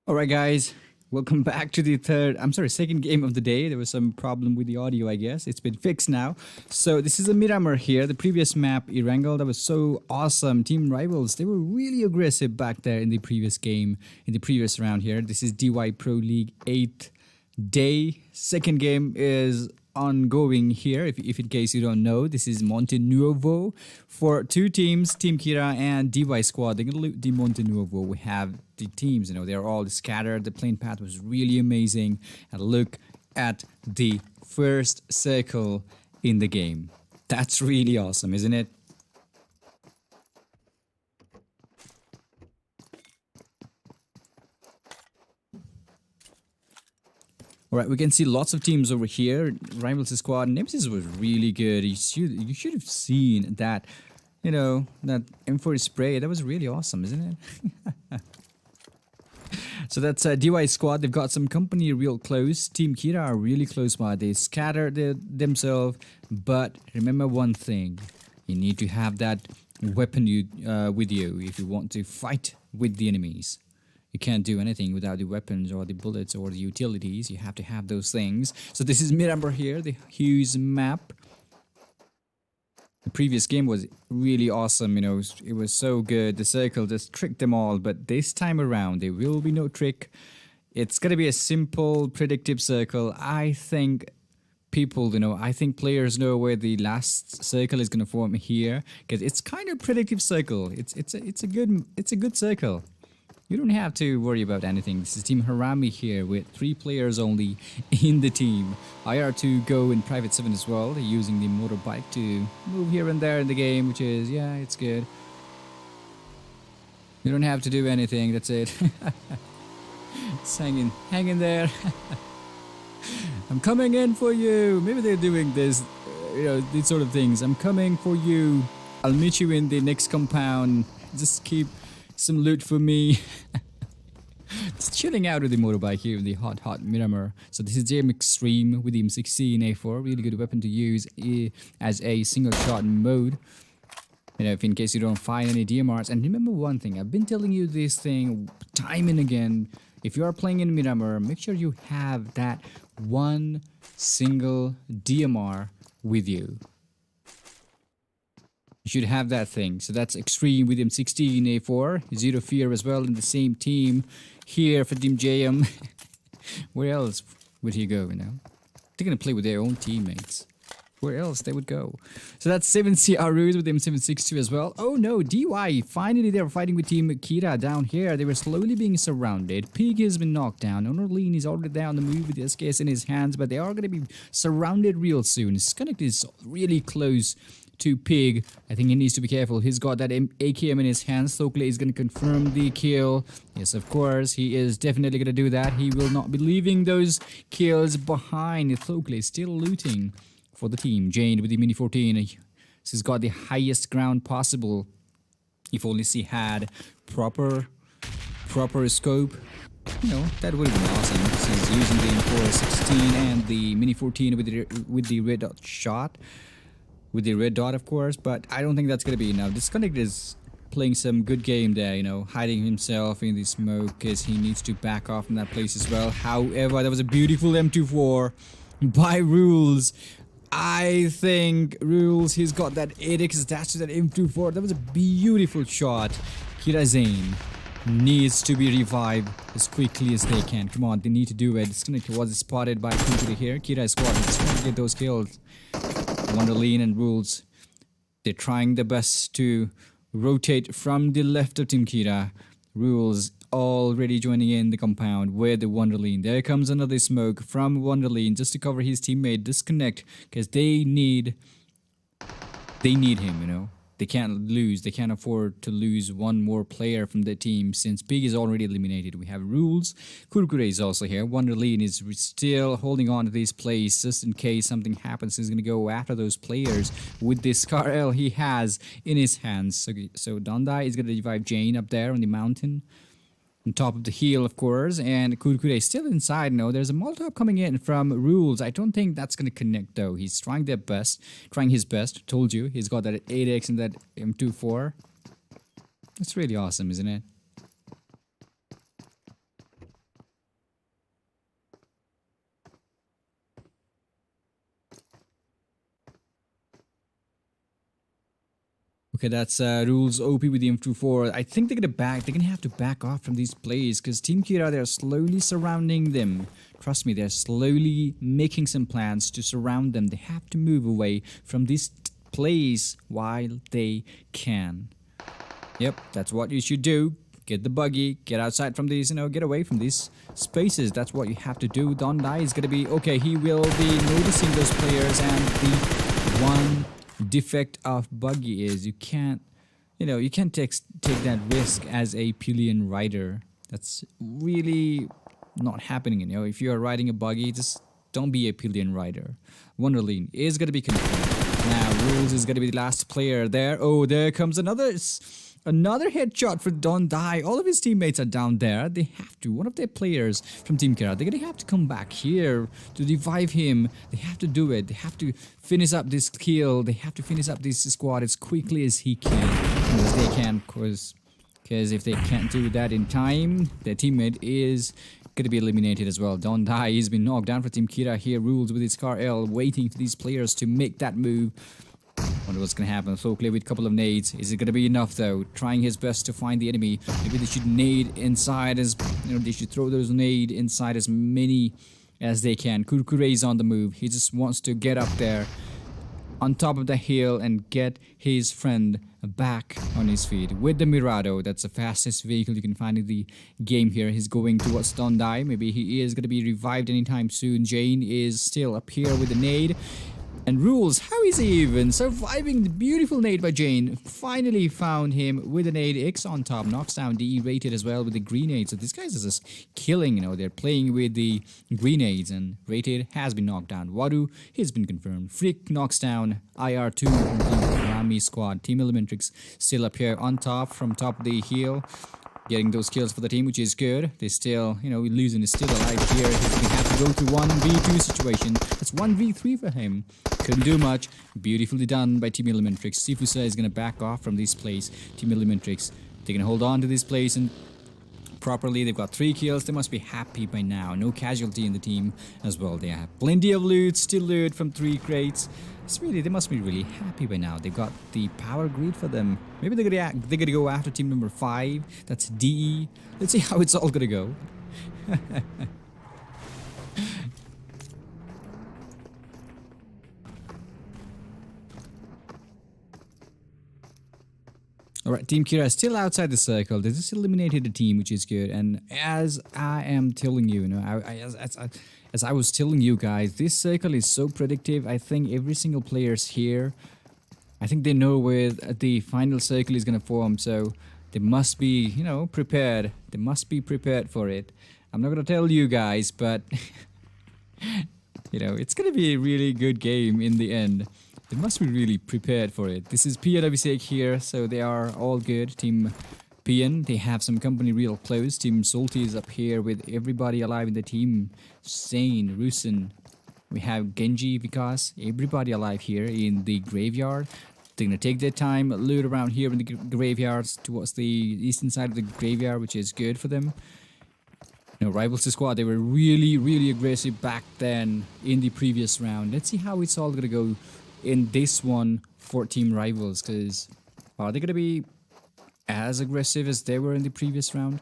All right, guys, welcome back to the second game of the day. There was some problem with the audio, I guess. It's been fixed now. So this is a Miramar here. The previous map, Erangel, that was so awesome. Team Rivals, they were really aggressive back there in the previous game, in the previous round here. This is DY Pro League 8th day. Second game is ongoing here. If in case you don't know, this is Monte Nuovo for two teams, Team Kira and DY Squad. They're gonna loot the Monte Nuovo. We have the teams, they're all scattered. The plane path was really amazing. And look at the first circle in the game. That's really awesome, isn't it? All right, we can see lots of teams over here. Rivals squad. Nemesis was really good. You should have seen that, that M4 spray. That was really awesome, isn't it? So that's DY squad. They've got some company real close. Team Kira are really close by. They scattered themselves. But remember one thing. You need to have that weapon with you if you want to fight with the enemies. You can't do anything without the weapons or the bullets or the utilities. You have to have those things. So this is Miramar here, the huge map. The previous game was really awesome, it was so good. The circle just tricked them all, but this time around there will be no trick. It's gonna be a simple, predictive circle. I think people, I think players know where the last circle is gonna form here, because it's kind of predictive circle. It's a good circle. You don't have to worry about anything. This is Team Harami here with 3 players only in the team. IR2 go in Private 7 as well. They're using the motorbike to move here and there in the game, which is, yeah, it's good. You don't have to do anything, that's it. Just hang in there. I'm coming in for you. Maybe they're doing this, these sort of things. I'm coming for you. I'll meet you in the next compound. Just keep some loot for me. Just chilling out with the motorbike here in the hot Miramar. So this is JM Extreme with the M16A4. Really good weapon to use as a single shot mode. If in case you don't find any DMRs. And remember one thing, I've been telling you this thing time and again. If you are playing in Miramar, make sure you have that one single DMR with you. You should have that thing. So that's Extreme with M16A4. Zero Fear as well in the same team here for Team JM. Where else would he go, They're going to play with their own teammates. Where else they would go? So that's 7 CRUs with M762 as well. Oh no, DY. Finally they were fighting with Team Kira down here. They were slowly being surrounded. Pig has been knocked down. Honorline is already down the move with the SKS in his hands, but they are going to be surrounded real soon. Skunk is really close to Pig. I think he needs to be careful. He's got that AKM in his hands. Thokle is going to confirm the kill. Yes, of course. He is definitely going to do that. He will not be leaving those kills behind. Thokle is still looting for the team. Jane with the Mini 14. He's got the highest ground possible. If only he had proper scope. That would have been awesome. He's using the M416 and the Mini 14 with the red dot shot. With the red dot, of course, but I don't think that's going to be enough. Disconnect is playing some good game there, hiding himself in the smoke because he needs to back off from that place as well. However, that was a beautiful M24 by Rules. I think Rules, he's got that 8x attached to that M24. That was a beautiful shot. Kira Zane needs to be revived as quickly as they can. Come on, they need to do it. Disconnect was spotted by Kira here. Kira squad is trying to get those kills. Wonderlean and Rules, they're trying their best to rotate from the left of Team Kira. Rules already joining in the compound with the Wonderlean. There comes another smoke from Wonderlean just to cover his teammate. Disconnect because they need him, They can't lose. They can't afford to lose one more player from the team since Pig is already eliminated. We have Rules. Kurkure is also here. Wonderlean is still holding on to this place just in case something happens. He's going to go after those players with this Scar L he has in his hands. So Dondai is going to revive Jane up there on the mountain. On top of the hill, of course, and Kurkure is still inside. No, there's a Molotov coming in from Rules. I don't think that's going to connect, though. He's trying his best. Told you, he's got that 8x and that M24. That's really awesome, isn't it? Okay, that's Rules OP with the M24. I think they're gonna have to back off from these plays because Team Kira, they're slowly surrounding them. Trust me, they're slowly making some plans to surround them. They have to move away from this place while they can. Yep, that's what you should do. Get the buggy, get outside from these, get away from these spaces. That's what you have to do. Don't die is gonna be okay. He will be noticing those players, and the one defect of buggy is you can't take that risk as a pillion rider. That's really not happening. If you are riding a buggy, just don't be a pillion rider. Wonderleen is gonna be confirmed. Now Rules is gonna be the last player there. Oh, there comes another headshot for Don't Die. All of his teammates are down there. They have to. One of their players from Team Kira, they're going to have to come back here to revive him. They have to do it. They have to finish up this kill. They have to finish up this squad as quickly as he can. As they can, because if they can't do that in time, their teammate is going to be eliminated as well. Don't Die. He's been knocked down for Team Kira here. Rules with his car L, waiting for these players to make that move. Wonder what's gonna happen. So clear with a couple of nades. Is it gonna be enough though? Trying his best to find the enemy. Maybe they should nade inside as they should throw those nade inside as many as they can. Kurkure's on the move. He just wants to get up there on top of the hill and get his friend back on his feet with the Mirado. That's the fastest vehicle you can find in the game here. He's going towards Don't Die. Maybe he is gonna be revived anytime soon. Jane is still up here with the nade. And Rules, how is he even surviving the beautiful nade by Jane? Finally found him with a nade. X on top, knocks down DE rated as well with the grenades. So these guys are just killing, they're playing with the grenades, and rated has been knocked down. Wadu has been confirmed. Freak knocks down IR2 from Team Rami squad. Team Elementrix still up here on top, from top of the hill. Getting those kills for the team, which is good. They still, losing is still alive here. He's going to have to go to 1v2 situation. That's 1v3 for him. Couldn't do much. Beautifully done by Team Elementrix. Sifusa is going to back off from this place. Team Elementrix, they're going to hold on to this place and properly. They've got 3 kills. They must be happy by now. No casualty in the team as well. They have plenty of loot, still loot from 3 crates. They must be really happy by now. They've got the power grid for them. Maybe they're gonna go after team number 5. That's DE. Let's see how it's all gonna go. Alright, Team Kira is still outside the circle. They just eliminated the team, which is good. And as I am telling you, as I was telling you guys, this circle is so predictive. I think every single player's here. I think they know where the final circle is going to form. So they must be, prepared. They must be prepared for it. I'm not going to tell you guys, but, it's going to be a really good game in the end. They must be really prepared for it. This is Pmnl here, so they are all good. Team Pn, they have some company real close. Team Salty is up here with everybody alive in the team. Sane, Rusin. We have Genji, Vikas, everybody alive here in the graveyard. They're gonna take their time, loot around here in the graveyards towards the eastern side of the graveyard, which is good for them. Rivals to squad, they were really aggressive back then in the previous round. Let's see how it's all gonna go in this one for Team Rivals, because are they gonna be as aggressive as they were in the previous round?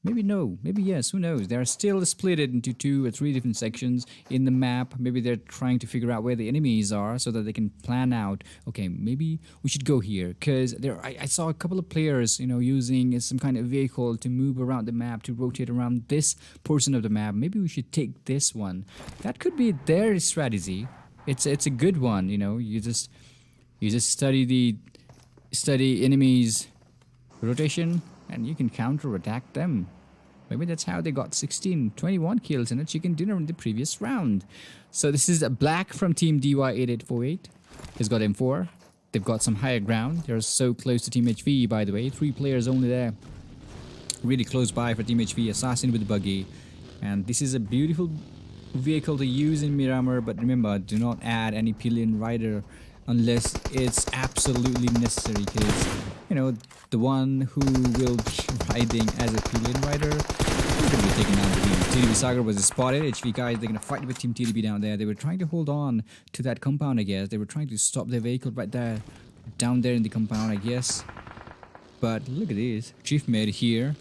Maybe no, maybe yes, who knows? They're still split into 2 or 3 different sections in the map. Maybe they're trying to figure out where the enemies are so that they can plan out, okay, maybe we should go here, because I saw a couple of players, using some kind of vehicle to move around the map, to rotate around this portion of the map. Maybe we should take this one. That could be their strategy. It's a good one, you just study enemies' rotation and you can counter-attack them. Maybe that's how they got 21 kills in a chicken dinner in the previous round. So this is a Black from Team DY8848. He's got M4. They've got some higher ground. They're so close to Team HV, by the way. 3 players only there. Really close by for Team HV. Assassin with the buggy. And this is a beautiful vehicle to use in Miramar, but remember, do not add any pillion rider unless it's absolutely necessary, because the one who will be riding as a pillion rider is going to be taken down the team. TDB Sagar was spotted. HV guys, they're going to fight with Team TDB down there. They were trying to hold on to that compound, I guess. They were trying to stop their vehicle right there. down there in the compound, I guess. But look at this. Chief Med here.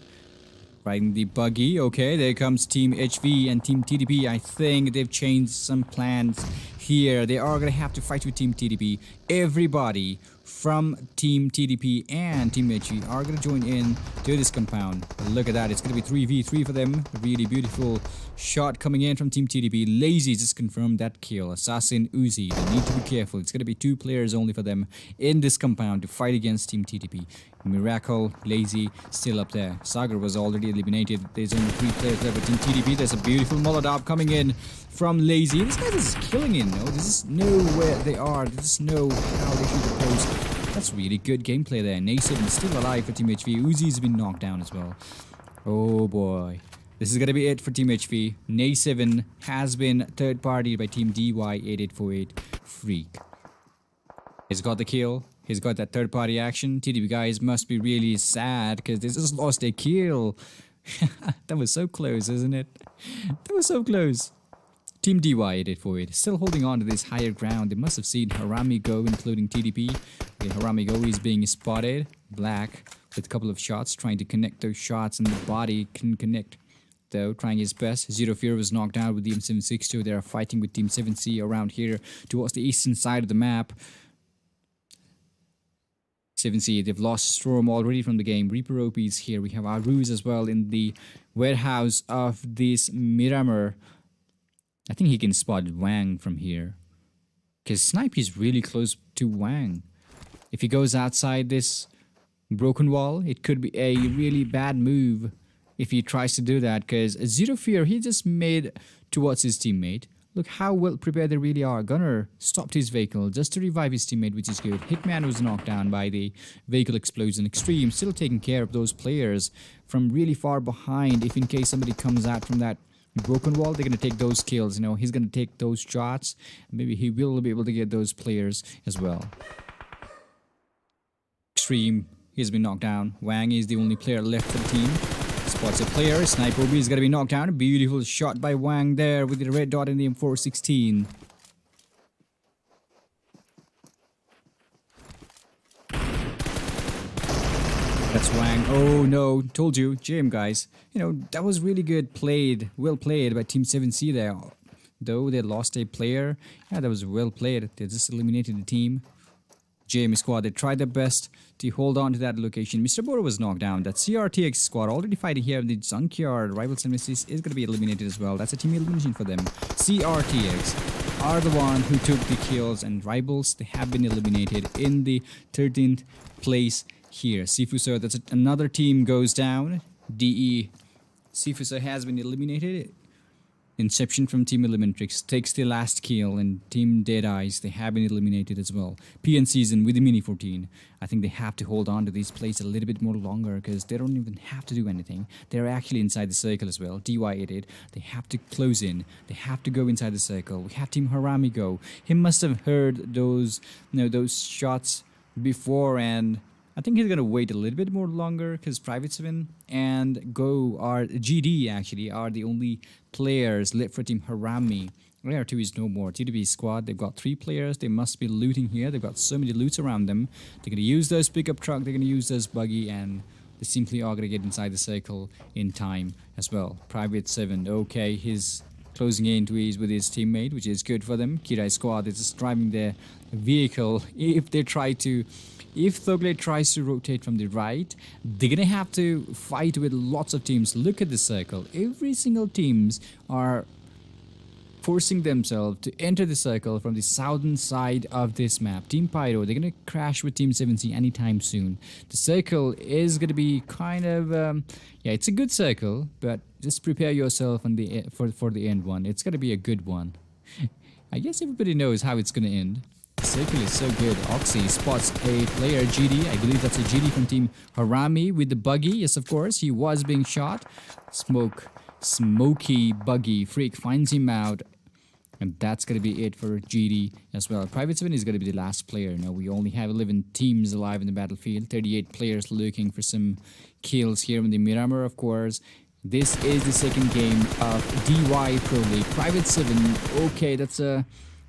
Riding the buggy. Okay, there comes Team HV and Team TDP. I think they've changed some plans here. They are going to have to fight with Team TDP. Everybody from Team TDP and Team HV are going to join in to this compound. Look at that. It's going to be 3v3 for them. A really beautiful shot coming in from Team TDP. Lazy just confirmed that kill. Assassin, Uzi. They need to be careful. It's going to be 2 players only for them in this compound to fight against Team TDP. Miracle, Lazy, still up there. Sagar was already eliminated. There's only 3 players left for Team TDP. There's a beautiful Molotov coming in from Lazy. This guy is killing it, no? They just know where they are. They just know how they should approach. That's really good gameplay there. Nasib is still alive for Team HV. Uzi's been knocked down as well. Oh boy. This is going to be it for Team HV. Nay7 has been third party by Team DY8848 Freak. He's got the kill. He's got that third party action. TDP guys must be really sad because they just lost their kill. That was so close, isn't it? That was so close. Team DY8848 still holding on to this higher ground. They must have seen Harami go, including TDP. Okay, Harami go is being spotted. Black with a couple of shots, trying to connect those shots, and the body couldn't connect. Though, trying his best. Zero Fear was knocked out with the M762. They are fighting with Team 7C around here towards the eastern side of the map. 7C, they've lost Storm already from the game. Reaper OP is here. We have Aruz as well in the warehouse of this Miramar. I think he can spot Wang from here. Because Snipe is really close to Wang. If he goes outside this broken wall, it could be a really bad move if he tries to do that. Because Zero Fear, he just made towards his teammate. Look how well prepared they really are. Gunner stopped his vehicle just to revive his teammate, which is good. Hitman was knocked down by the vehicle explosion. Extreme still taking care of those players from really far behind. If in case somebody comes out from that broken wall, they're going to take those kills. You know, he's going to take those shots. Maybe he will be able to get those players as well. Extreme, he's been knocked down. Wang is the only player left for the team. Spots a player. Sniper OB is going to be knocked down. A beautiful shot by Wang there with the red dot in the M416. That's Wang. Oh no, told you. JM guys. You know, that was really good played. Well played by Team 7C there. Though they lost a player. Yeah, that was well played. They just eliminated the team. JM squad, they tried their best to hold on to that location. Mr. Bora was knocked down. That CRTX squad already fighting here in the junkyard. Rivals and Misses is going to be eliminated as well. That's a team elimination for them. CRTX are the one who took the kills, and Rivals, they have been eliminated in the 13th place here. Sifuso, that's another team goes down. DE Sifuso has been eliminated. Inception from Team Eliminatrix takes the last kill, and Team Dead Eyes, they have been eliminated as well. PN Season with the Mini 14. I think they have to hold on to this place a little bit more longer because they don't even have to do anything. They're actually inside the circle as well. DY88, they have to close in. They have to go inside the circle. We have Team Harami go. He must have heard those, those shots before, and I think he's going to wait a little bit more longer because Private 7 and Go are GD actually are the only players left for Team Harami. Rare 2 is no more. TDP squad, they've got 3 players. They must be looting here. They've got so many loots around them. They're going to use those pickup truck. They're going to use those buggy, and they simply are going to get inside the circle in time as well. Private 7, okay, he's closing in to ease with his teammate, which is good for them. Kirai squad is just driving their vehicle. If Thogle tries to rotate from the right, they're going to have to fight with lots of teams. Look at the circle. Every single teams are forcing themselves to enter the circle from the southern side of this map. Team Pyro, they're going to crash with Team 7C anytime soon. The circle is going to be kind of, yeah, it's a good circle, but just prepare yourself on the for the end one. It's going to be a good one. I guess everybody knows how it's going to end. The circle is so good. Oxy spots a player, GD. I believe that's a GD from Team Harami with the buggy. Yes, of course, he was being shot. Smoky buggy. Freak finds him out. And that's going to be it for GD as well. Private 7 is going to be the last player. Now, we only have 11 teams alive in the battlefield. 38 players looking for some kills here in the Miramar, of course. This is the second game of DY Pro League. Private 7, okay, that's a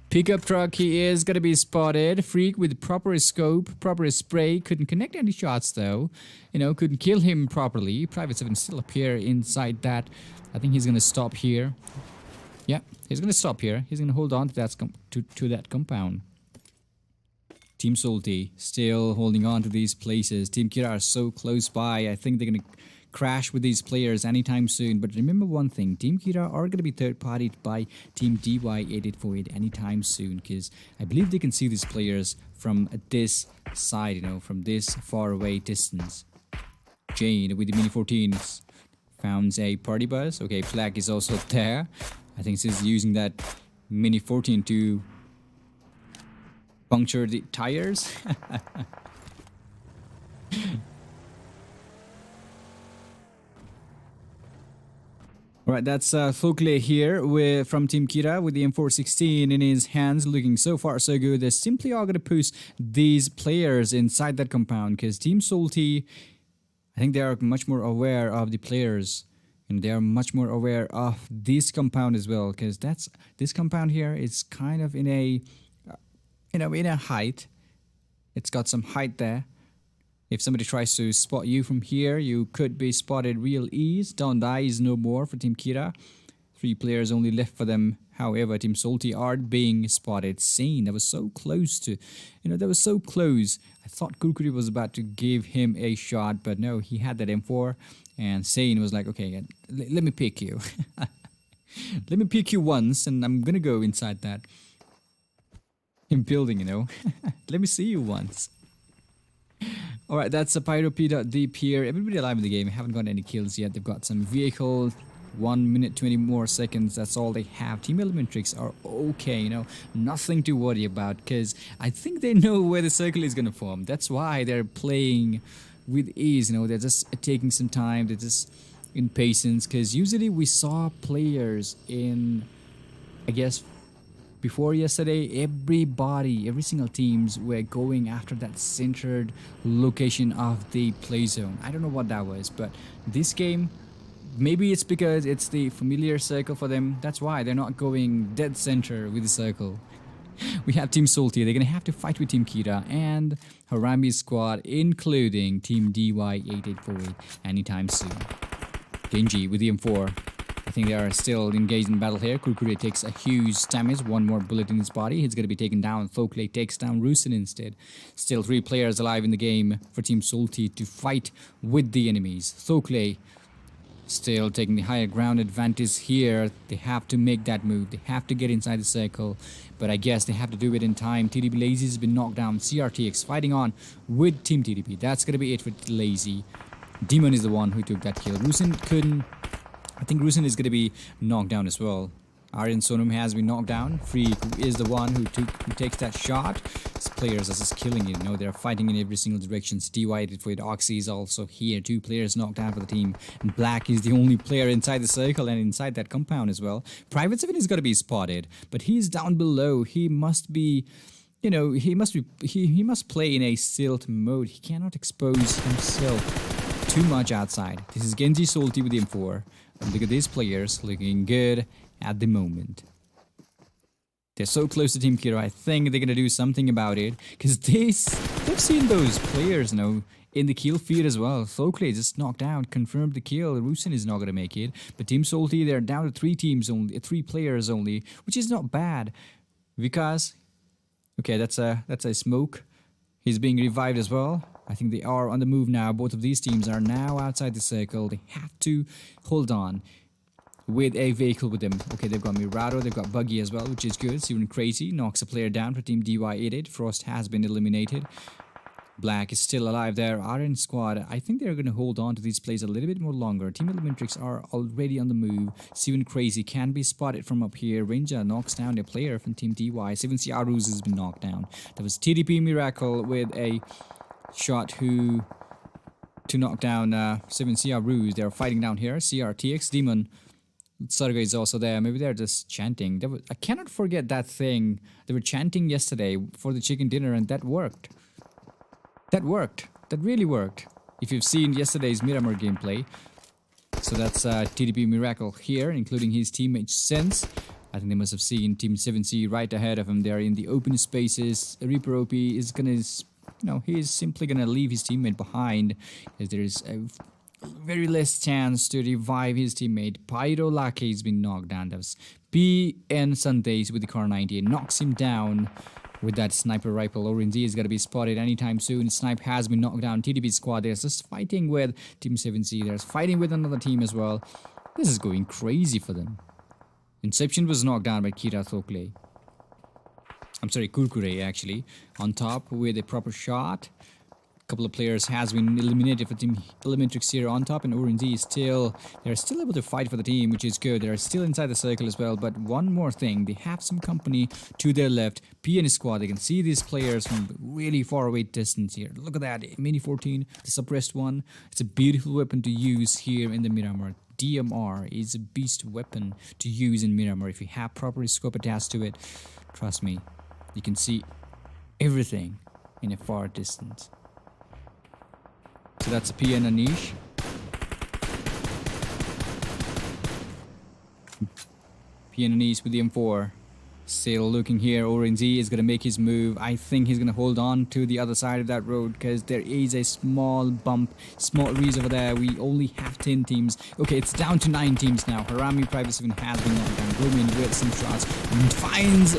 Pickup truck, he is gonna be spotted. Freak with proper scope, proper spray. Couldn't connect any shots though. You know, couldn't kill him properly. Private 7 still up here inside that. I think he's gonna stop here. Yeah, he's gonna stop here. He's gonna hold on to that to that compound. Team Salty still holding on to these places. Team Kira are so close by. I think they're gonna crash with these players anytime soon. But remember one thing, Team Kira are gonna be third-partied by Team DY8848 anytime soon, because I believe they can see these players from this side, you know, from this far away distance. Jane with the Mini 14 found a party bus. Okay, Flag is also there. I think she's using that Mini 14 to puncture the tires. Alright, that's Folkley here from Team Kira with the M416 in his hands, looking so far so good. They simply are going to push these players inside that compound, because Team Salty, I think they are much more aware of the players, and they are much more aware of this compound as well, because this compound here is kind of in a, you know, in a height. It's got some height there. If somebody tries to spot you from here, you could be spotted real ease. Don't die is no more for Team Kira. 3 players only left for them. However, Team Salty are being spotted. Sane, that was so close to, you know, that was so close. I thought Kurkuri was about to give him a shot, but no, he had that M4. And Sane was like, okay, let me pick you. Let me pick you once, and I'm gonna go inside that building, you know. Let me see you once. Alright, that's a Pyro P.Deep here. Everybody alive in the game. Haven't got any kills yet. They've got some vehicle. 1 minute 20 more seconds. That's all they have. Team Elementrix are okay, you know. Nothing to worry about, because I think they know where the circle is going to form. That's why they're playing with ease, you know. They're just taking some time. They're just in patience, because usually we saw players in, I guess, before yesterday, every single teams were going after that centered location of the play zone. I don't know what that was, but this game, maybe it's because it's the familiar circle for them. That's why they're not going dead center with the circle. We have Team Salty. They're going to have to fight with Team Kira and Harambe's squad, including Team DY8848 anytime soon. Genji with the M4. I think they are still engaged in battle here. Kurkure takes a huge damage, 1 more bullet in his body. He's going to be taken down. Folkley takes down Rusin instead. Still 3 players alive in the game for Team Salty to fight with the enemies. Folkley still taking the higher ground advantage here. They have to make that move. They have to get inside the circle. But I guess they have to do it in time. TDP Lazy has been knocked down. CRTX fighting on with Team TDP. That's going to be it for Lazy. Demon is the one who took that kill. Rusin couldn't. I think Rusin is going to be knocked down as well. Aryan Sonum has been knocked down. Freak is the one who takes that shot. These players are just killing it. You know, they're fighting in every single direction. DY8848 Oxy is also here. 2 players knocked down for the team. And Black is the only player inside the circle and inside that compound as well. Private 7 is going to be spotted, but he's down below. He must be, you know, he must play in a stealth mode. He cannot expose himself too much outside. This is Genji Salty with the M4. And look at these players looking good at the moment. They're so close to Team Kira. I think they're gonna do something about it, because they've seen those players, you know, in the kill feed as well. Folkley just knocked out, confirmed the kill. Rusin is not gonna make it, but Team Salty, they're down to 3 teams only, 3 players only, which is not bad. Because, okay, that's a smoke. He's being revived as well. I think they are on the move now. Both of these teams are now outside the circle. They have to hold on with a vehicle with them. Okay, they've got Mirado, they've got Buggy as well, which is good. Steven Crazy knocks a player down for Team DY88. Frost has been eliminated. Black is still alive there. Iron Squad, I think they're going to hold on to these plays a little bit more longer. Team Elementrix are already on the move. Steven Crazy can be spotted from up here. Ranger knocks down a player from Team DY. 7C Aruz has been knocked down. That was TDP Miracle with a shot to knock down 7C Aruz. They're fighting down here. CRTX Demon Sarga is also there. Maybe they're just chanting. I cannot forget that thing. They were chanting yesterday for the chicken dinner, and that worked. That worked. That really worked. If you've seen yesterday's Miramar gameplay. So that's TDP Miracle here, including his teammate Sense. I think they must have seen Team 7C right ahead of him. They're in the open spaces. Reaper OP is gonna, he's simply gonna leave his teammate behind, as there's a very less chance to revive his teammate. Pyro Lucky has been knocked down. That was PN Sundays with the Car 90 and knocks him down with that sniper rifle. Orange is going to be spotted anytime soon. Snipe has been knocked down. TDP squad, they're just fighting with Team 7C. They're fighting with another team as well. This is going crazy for them. Inception was knocked down by Kira Thokle. I'm sorry, Kurkure actually. On top with a proper shot. Couple of players has been eliminated for Team Elementrix here on top, and Orange is they're still able to fight for the team, which is good. They're still inside the circle as well. But one more thing, they have some company to their left. PN squad, they can see these players from really far away distance here. Look at that, Mini 14, the suppressed one. It's a beautiful weapon to use here in the Miramar. DMR is a beast weapon to use in Miramar. If you have proper scope attached to it, trust me, you can see everything in a far distance. So that's a PN Anish. PN Anish with the M4. Still looking here. Orange is going to make his move. I think he's going to hold on to the other side of that road because there is a small bump, small reason over there. We only have 10 teams. Okay, it's down to 9 teams now. Harami Private 7 has been knocked down. Blooming with some shots and finds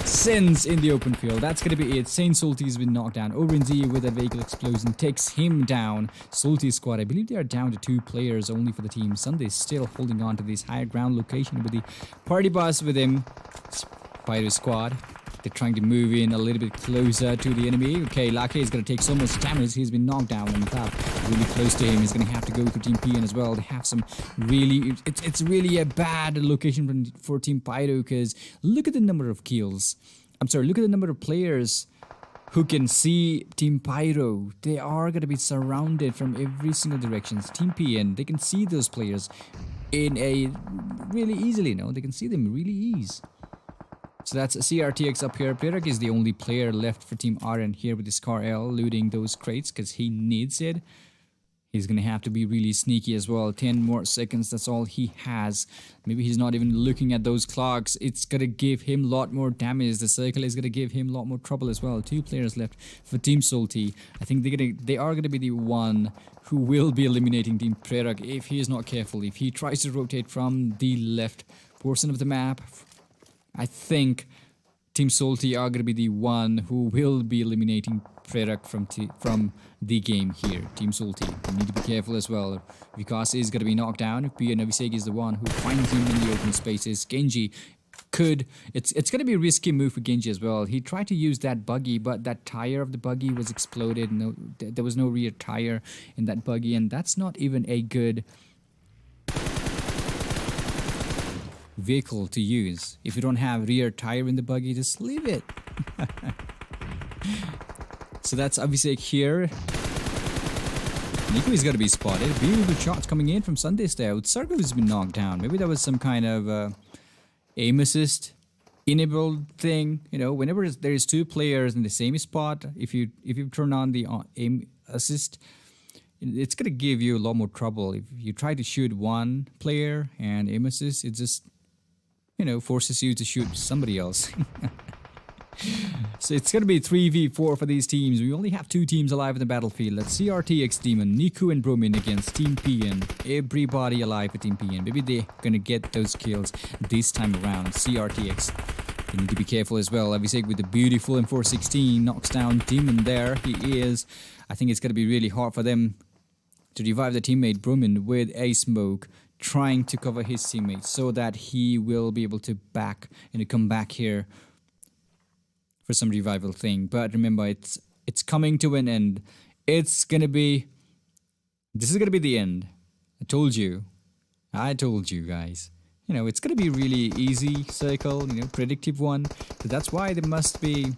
Sins in the open field. That's going to be it. Saint Salty has been knocked down. Orange with a vehicle explosion takes him down. Salty squad, I believe they are down to 2 players only for the team. Sunday is still holding on to this higher ground location with the party bus with him. Pyro squad, they're trying to move in a little bit closer to the enemy. Okay, Lucky is going to take so much damage. He's been knocked down on top. Really close to him. He's going to have to go to Team PN as well. They have some really... It's really a bad location for Team Pyro because look at the number of kills. I'm sorry, look at the number of players who can see Team Pyro. They are going to be surrounded from every single direction. Team PN, they can see those players in a really easily, they can see them really easy. So that's CRTX up here. Playrak is the only player left for Team RN here with his car L looting those crates because he needs it. He's going to have to be really sneaky as well. 10 more seconds, that's all he has. Maybe he's not even looking at those clocks. It's going to give him a lot more damage. The circle is going to give him a lot more trouble as well. 2 players left for Team Salty. I think they are going to be the one who will be eliminating Team Playrak if he is not careful. If he tries to rotate from the left portion of the map, I think Team Salty are going to be the one who will be eliminating Playrak from the game here. Team Salty, you need to be careful as well. Vikas is going to be knocked down. PN Avisek is the one who finds him in the open spaces. Genji could... It's going to be a risky move for Genji as well. He tried to use that buggy, but that tire of the buggy was exploded. No, there was no rear tire in that buggy, and that's not even a good vehicle to use. If you don't have rear tire in the buggy, just leave it. So that's Abhishek here. Nico is going to be spotted. Beautiful shots coming in from Sunday Style. Sargo has been knocked down. Maybe that was some kind of aim assist enabled thing. Whenever there is 2 players in the same spot, if you turn on the aim assist, it's going to give you a lot more trouble. If you try to shoot one player and aim assist, it just forces you to shoot somebody else. So it's going to be 3v4 for these teams. We only have 2 teams alive in the battlefield. Let's see RTX Demon, Niku and Bromin against Team PN. Everybody alive for Team PN. Maybe they're going to get those kills this time around. CRTX. You need to be careful as well. Avisek with the beautiful M416 knocks down Demon there. He is. I think it's going to be really hard for them to revive the teammate Bromin with a smoke, trying to cover his teammate so that he will be able to come back here for some revival thing. But remember, it's coming to an end. This is gonna be the end. I told you guys. It's gonna be really easy circle, predictive one. So that's why there must be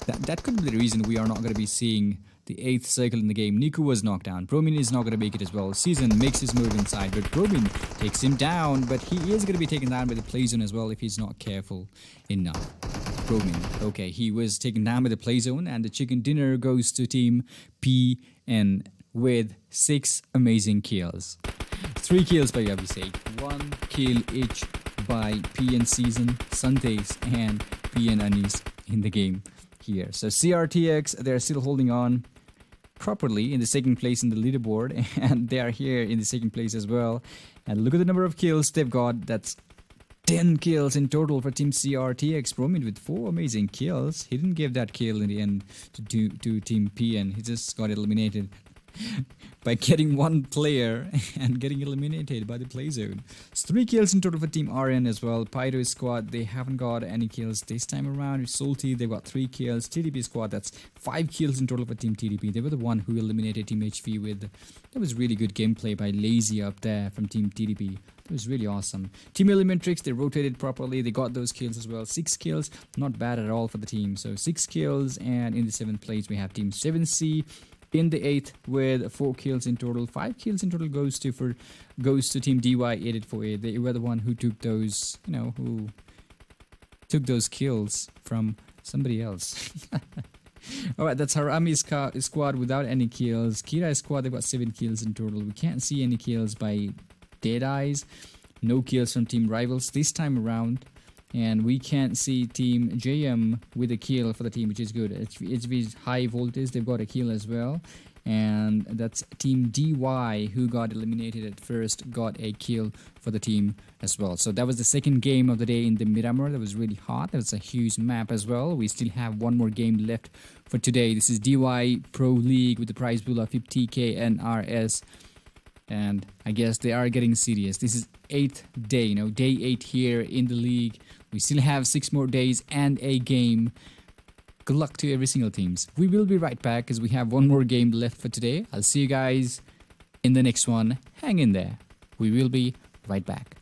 that could be the reason we are not gonna be seeing the 8th circle in the game. Niku was knocked down. Bromin is not going to make it as well. Season makes his move inside, but Bromin takes him down. But he is going to be taken down by the play zone as well if he's not careful enough. Bromin, okay, he was taken down by the play zone, and the chicken dinner goes to Team PN with 6 amazing kills. 3 kills by Abhishek, 1 kill each by PN Season, Sundays, and PN Anis in the game here. So CRTX, they're still holding on properly in the second place in the leaderboard, and they are here in the second place as well. And look at the number of kills they've got. That's 10 kills in total for Team CRTX. Promid with 4 amazing kills. He didn't give that kill in the end to Team PN. He just got eliminated by getting one player and getting eliminated by the play zone. It's 3 kills in total for Team RN as well. Pyro squad, they haven't got any kills this time around. Salty, they've got 3 kills. TDP squad, that's 5 kills in total for Team TDP. They were the one who eliminated Team HV with... That was really good gameplay by Lazy up there from Team TDP. It was really awesome. Team Elementrix, they rotated properly. They got those kills as well. 6 kills, not bad at all for the team. So 6 kills, and in the 7th place we have Team 7C. In the 8th with 4 kills in total. 5 kills in total goes to Team DY8848. They were the one who took those, who took those kills from somebody else. Alright, that's Harami squad without any kills. Kira squad, they've got 7 kills in total. We can't see any kills by Dead Eyes. No kills from Team Rivals this time around. And we can't see Team JM with a kill for the team, which is good. HV's high voltage, they've got a kill as well. And that's Team DY who got eliminated at first, got a kill for the team as well. So that was the second game of the day in the Miramar. That was really hot. That was a huge map as well. We still have one more game left for today. This is DY Pro League with the prize pool of 50k NRS. And I guess they are getting serious. This is 8th day, day 8 here in the league. We still have 6 more days and a game. Good luck to every single teams. We will be right back because we have one more game left for today. I'll see you guys in the next one. Hang in there. We will be right back.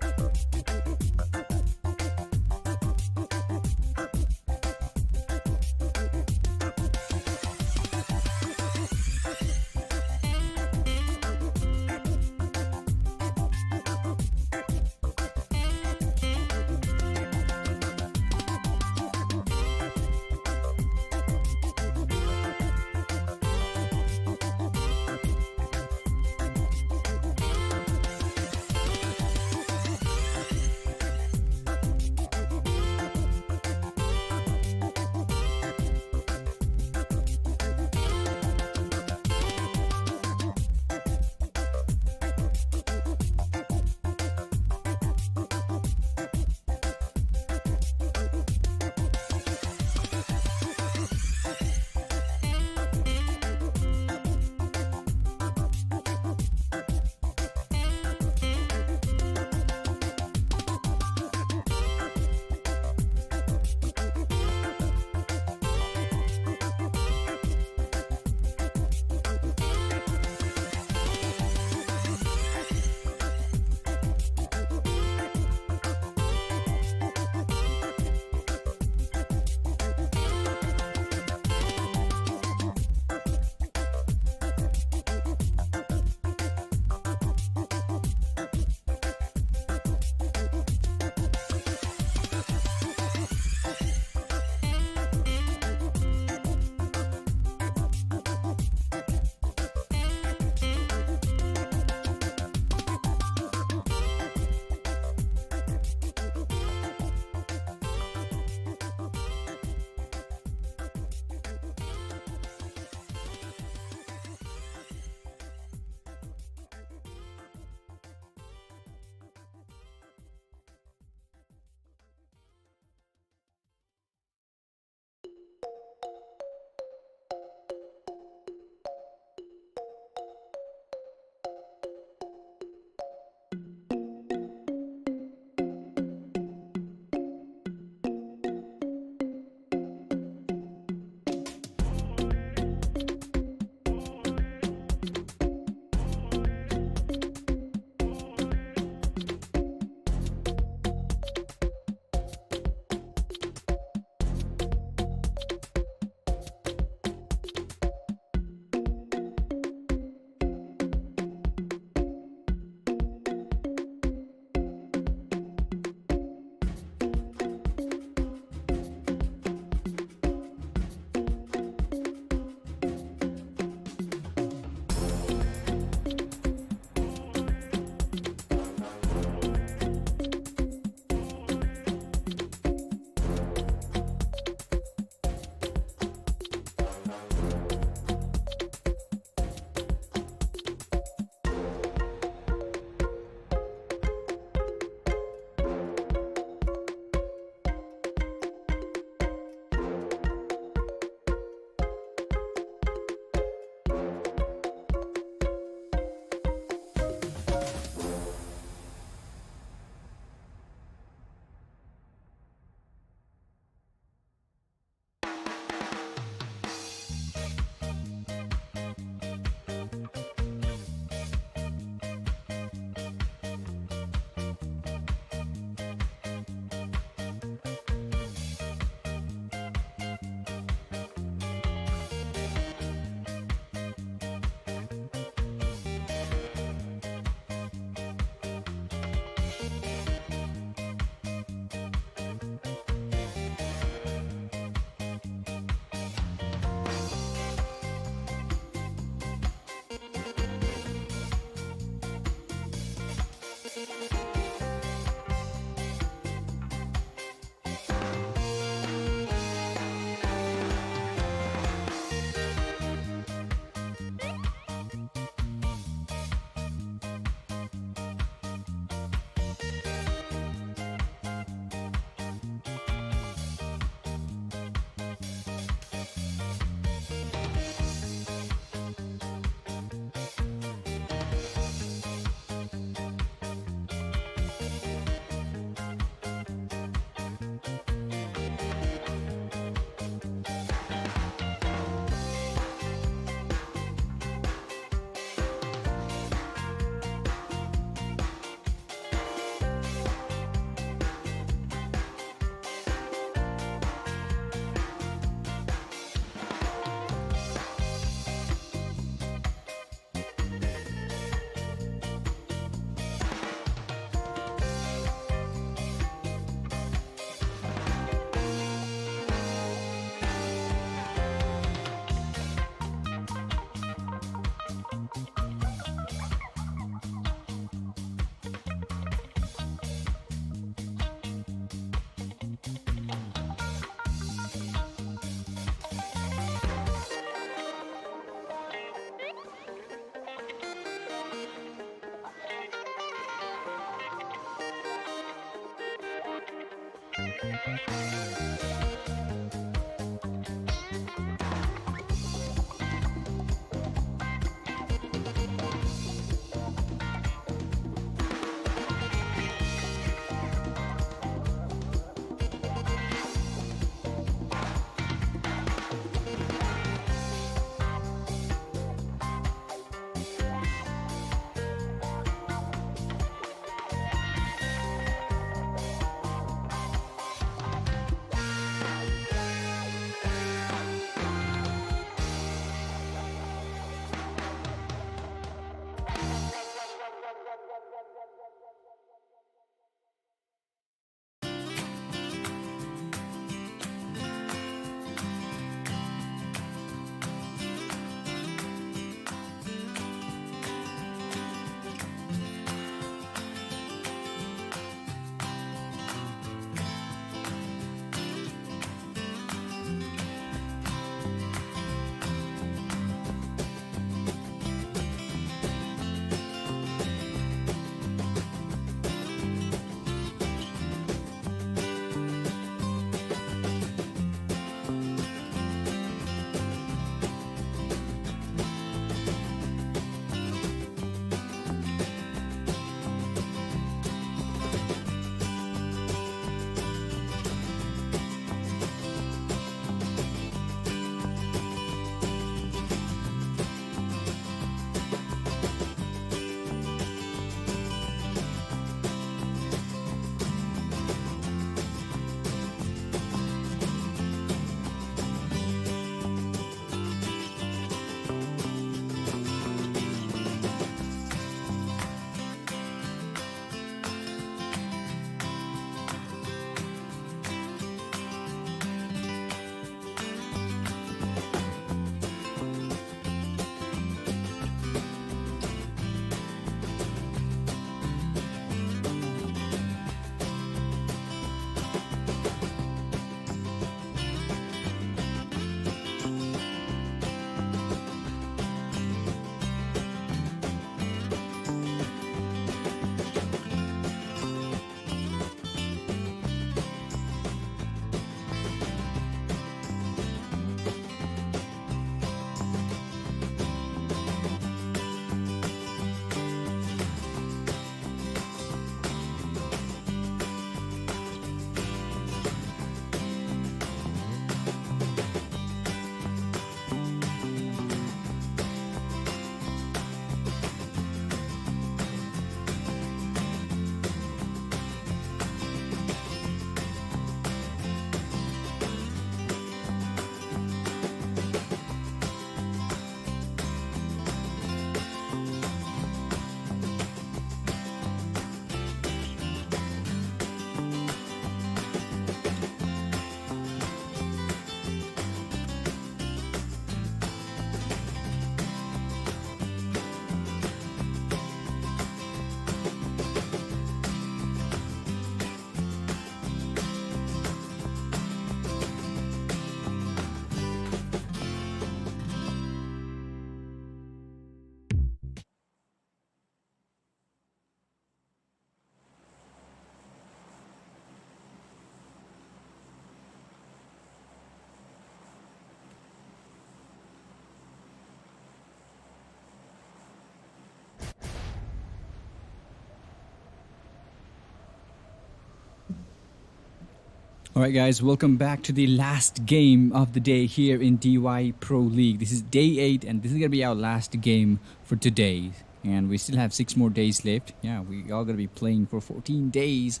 All right, guys, welcome back to the last game of the day here in DY Pro League. This is day 8, and this is going to be our last game for today. And we still have 6 more days left. Yeah, we are going to be playing for 14 days.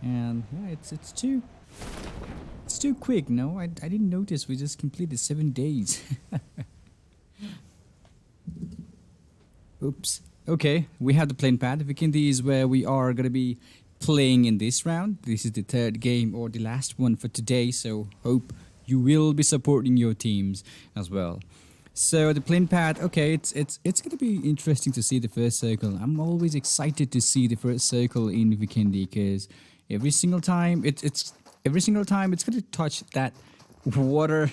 And yeah, it's too quick, no? I didn't notice we just completed 7 days. Oops. Okay, we have the playing pad. Vikendi is where we are going to be playing in this round. This is the 3rd game or the last one for today, so hope you will be supporting your teams as well. So the playing pad, okay, it's going to be interesting to see the first circle. I'm always excited to see the first circle in Vikendi because every single time it's going to touch that water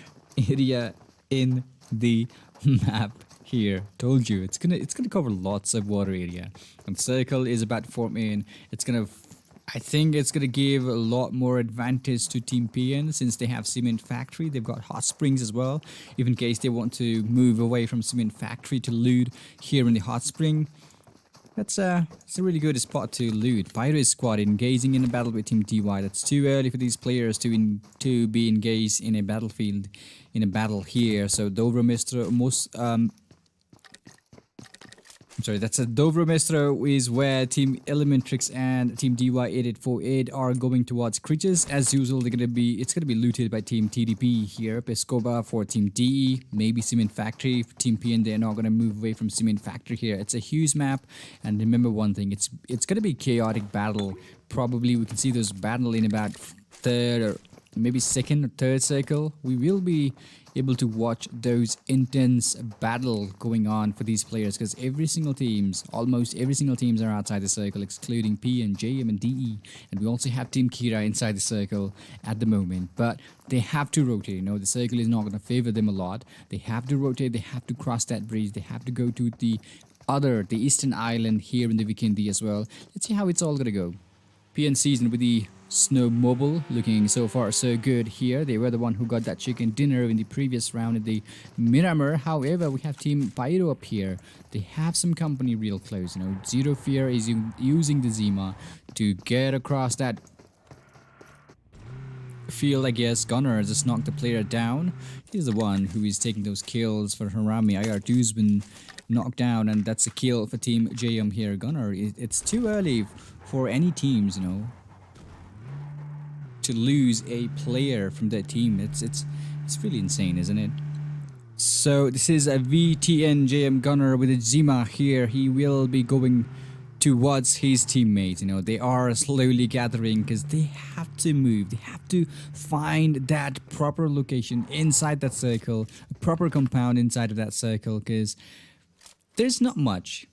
area in the map. Here, told you it's gonna cover lots of water area, and circle is about to form in. It's gonna I think it's gonna give a lot more advantage to Team PN since they have Cement Factory. They've got Hot Springs as well. If in case they want to move away from Cement Factory to loot here in the Hot Spring, it's a really good spot to loot. Pyro squad engaging in a battle with Team DY. That's too early for these players to be engaged in a battlefield, in a battle here. So Dobromestro that's a Dobromestro is where Team Elementrix and Team DY8848 are going towards creatures. As usual, it's gonna be looted by Team TDP here. Pescoba for Team DE, maybe Cement Factory. For Team PN, they're not gonna move away from Cement Factory here. It's a huge map, and remember one thing: it's gonna be chaotic battle. Probably we can see those battle in about third or maybe second or third circle. We will be able to watch those intense battle going on for these players because almost every single teams are outside the circle excluding P and JM and DE, and we also have Team Kira inside the circle at the moment, but they have to rotate. You know, the circle is not going to favor them a lot. They have to rotate, they have to cross that bridge, they have to go to the eastern island here in the Vikendi as well. Let's see how it's all going to go. PN season with the snowmobile looking so far so good here. They were the one who got that chicken dinner in the previous round at the Miramar. However, we have Team Pyro up here. They have some company real close. You know, Zero Fear is using the Zima to get across that field. I guess Gunner just knocked the player down. He's the one who is taking those kills for Harami. IR2's been knocked down, and that's a kill for Team JM here. Gunner, it's too early for any teams, you know, to lose a player from their team. It's really insane, isn't it? So this is a VTN JM Gunner with a Zima here. He will be going towards his teammates. You know, they are slowly gathering because they have to move. They have to find that proper location inside that circle, a proper compound inside of that circle, because there's not much.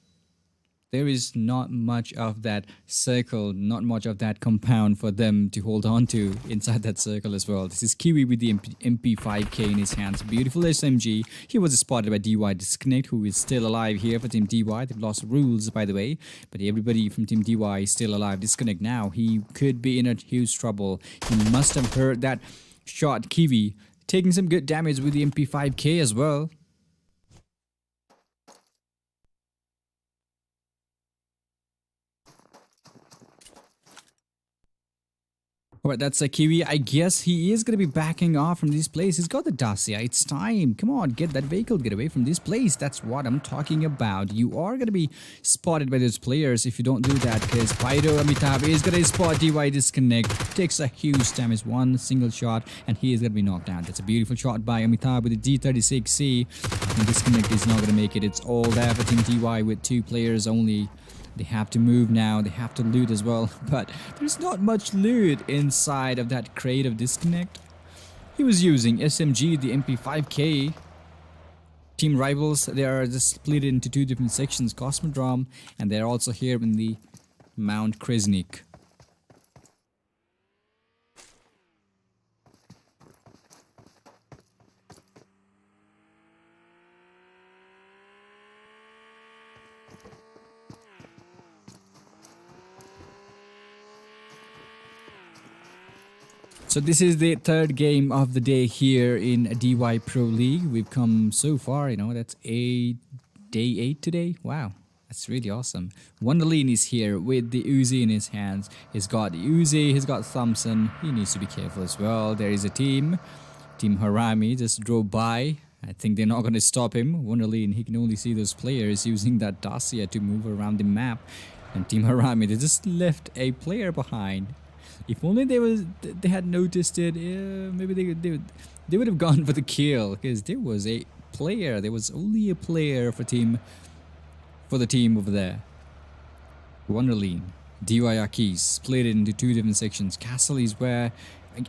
There is not much of that circle, not much of that compound for them to hold on to inside that circle as well. This is Kiwi with the MP5K in his hands. Beautiful SMG. He was spotted by DY Disconnect, who is still alive here for Team DY. They've lost rules, by the way, but everybody from Team DY is still alive. Disconnect now. He could be in a huge trouble. He must have heard that shot. Kiwi taking some good damage with the MP5K as well. Alright, that's a Kiwi. I guess he is going to be backing off from this place. He's got the Dacia. It's time. Come on, get that vehicle. Get away from this place. That's what I'm talking about. You are going to be spotted by those players if you don't do that, because Pyro Amitabh is going to spot DY Disconnect. Takes a huge damage. One single shot, and he is going to be knocked down. That's a beautiful shot by Amitabh with the G36C. And Disconnect is not going to make it. It's all there for Team DY with 2 players only. They have to move now, they have to loot as well, but there's not much loot inside of that crate of Disconnect. He was using SMG, the MP5K. Team Rivals, they are just split into 2 different sections, Cosmodrome, and they're also here in the Mount Kresnik. So this is the 3rd game of the day here in DY Pro League. We've come so far, you know, that's day 8 today. Wow, that's really awesome. Wonderleen is here with the Uzi in his hands. He's got Uzi, he's got Thompson. He needs to be careful as well. There is a Team Harami just drove by. I think they're not going to stop him. Wonderleen, he can only see those players using that Dacia to move around the map. And Team Harami, they just left a player behind. If only they had noticed it, maybe they would have gone for the kill, because there was a player. There was only a player for the team over there. Wonderleen, DY Keys split it into 2 different sections. Castle is where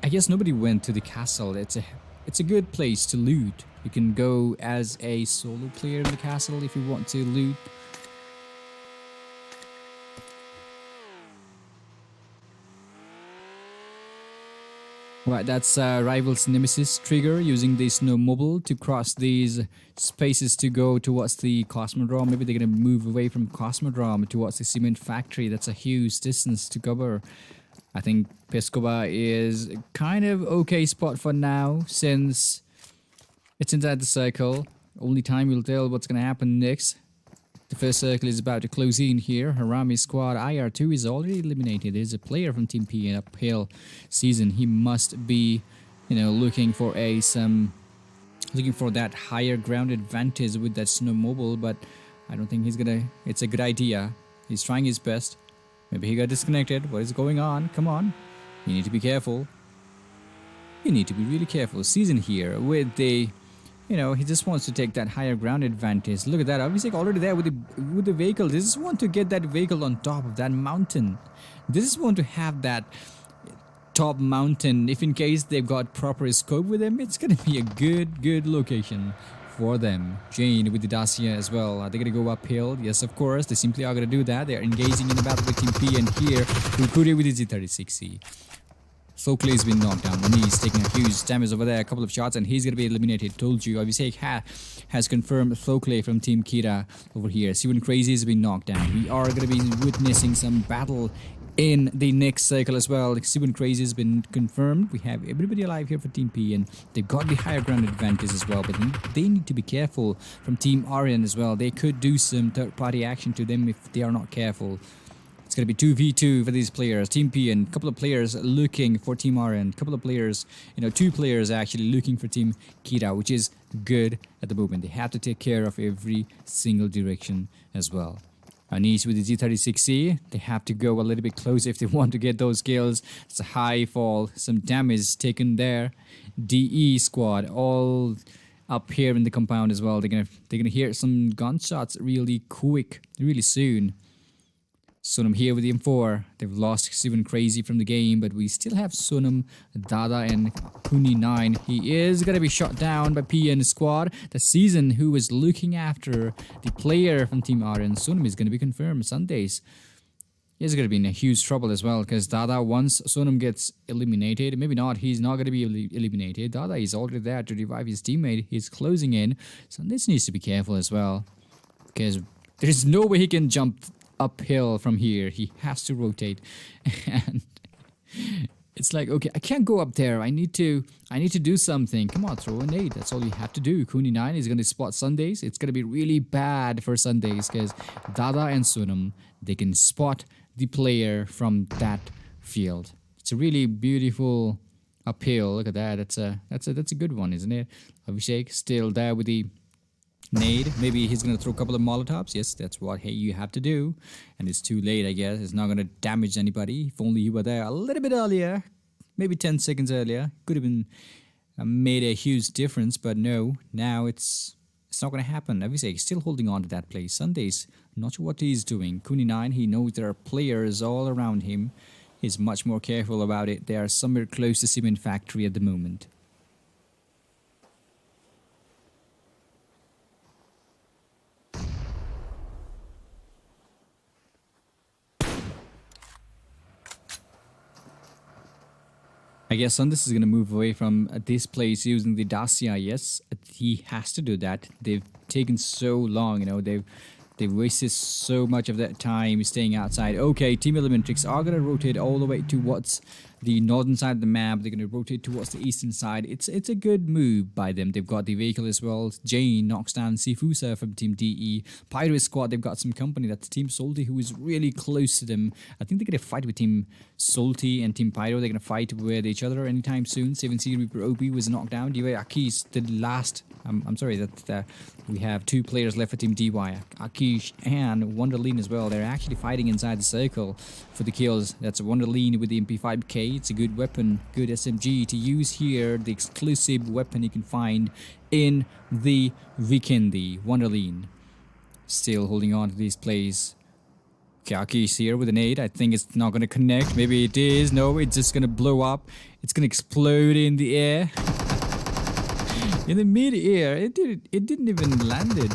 I guess nobody went to the castle. It's a good place to loot. You can go as a solo player in the castle if you want to loot. Right, that's Rival's Nemesis trigger using the snowmobile to cross these spaces to go towards the Cosmodrome. Maybe they're going to move away from Cosmodrome towards the cement factory. That's a huge distance to cover. I think Pmco is kind of okay spot for now since it's inside the circle. Only time will tell what's going to happen next. The first circle is about to close in here. Harami squad IR2 is already eliminated. There's a player from Team P in uphill season. He must be, looking for looking for that higher ground advantage with that snowmobile, but I don't think it's a good idea. He's trying his best. Maybe he got disconnected. What is going on? Come on. You need to be careful. You need to be really careful. Season here with the he just wants to take that higher ground advantage. Look at that. Obviously already there with the vehicle. They just want to get that vehicle on top of that mountain. They just want to have that top mountain. If in case they've got proper scope with them, it's going to be a good location for them. Jane with the Dacia as well. Are they going to go uphill? Yes, of course. They simply are going to do that. They're engaging in the battle with Team P, and here Kukuria with the Z36C. Thokle has been knocked down. And he's taking a huge damage over there. A couple of shots and he's going to be eliminated. Told you. Obviously has confirmed Thokle from Team Kira over here. Steven Crazy has been knocked down. We are going to be witnessing some battle in the next circle as well. Steven Crazy has been confirmed. We have everybody alive here for Team P, and they've got the higher ground advantage as well. But they need to be careful from Team Aryan as well. They could do some third-party action to them if they are not careful. It's going to be 2v2 for these players. Team P and a couple of players looking for Team RN. A couple of players, 2 players actually looking for Team Kira, which is good at the moment. They have to take care of every single direction as well. Anish with the G36C, they have to go a little bit closer if they want to get those kills. It's a high fall, some damage taken there. DE squad all up here in the compound as well. They're gonna hear some gunshots really quick, really soon. Sonam here with the M4. They've lost Steven Crazy from the game, but we still have Sonam, Dada, and Kuni 9. He is going to be shot down by PN squad. The season who was looking after the player from Team RN. Sonam is going to be confirmed Sundays. He's going to be in a huge trouble as well, because Dada, once Sonam gets eliminated, maybe not, he's not going to be eliminated. Dada is already there to revive his teammate. He's closing in. Sundays needs to be careful as well, because there is no way he can jump uphill from here. He has to rotate, and it's like, okay, I can't go up there. I need to do something. Come on, throw a nade. That's all you have to do. Kuni 9 is going to spot Sundays. It's going to be really bad for Sundays because Dada and Sunam, they can spot the player from that field. It's a really beautiful uphill. Look at that. That's a good one, isn't it? Abhishek still there with the nade. Maybe he's going to throw a couple of Molotovs. Yes, that's what you have to do. And it's too late, I guess. It's not going to damage anybody. If only you were there a little bit earlier, maybe 10 seconds earlier, could have been made a huge difference. But no, now it's not going to happen. Obviously, he's still holding on to that place. Sundays, not sure what he's doing. Kuni 9, he knows there are players all around him. He's much more careful about it. They are somewhere close to cement factory at the moment. I guess Sundays is going to move away from this place using the Dacia. Yes, he has to do that. They've taken so long, they've wasted so much of that time staying outside. Okay, Team Elementrix are going to rotate all the way towards the northern side of the map. They're going to rotate towards the eastern side. It's a good move by them. They've got the vehicle as well. Jane knocks down Sifusa from Team DE. Pyro squad, they've got some company. That's Team Salty, who is really close to them. I think they're going to fight with Team Salty and Team Pyro. They're going to fight with each other anytime soon. 7C Reaper OP was knocked down. DY Aki's the last. I'm sorry that we have 2 players left for Team DY. Akish and Wonderlean as well. They're actually fighting inside the circle for the kills. That's Wonderlean with the MP5K. It's a good weapon, good SMG to use here. The exclusive weapon you can find in the Vikendi. Wonderlean still holding on to these plays. Kaki is here with an 8. I think it's not going to connect. Maybe it is. No, it's just going to blow up. It's going to explode in the air. In the mid-air. It didn't even landed.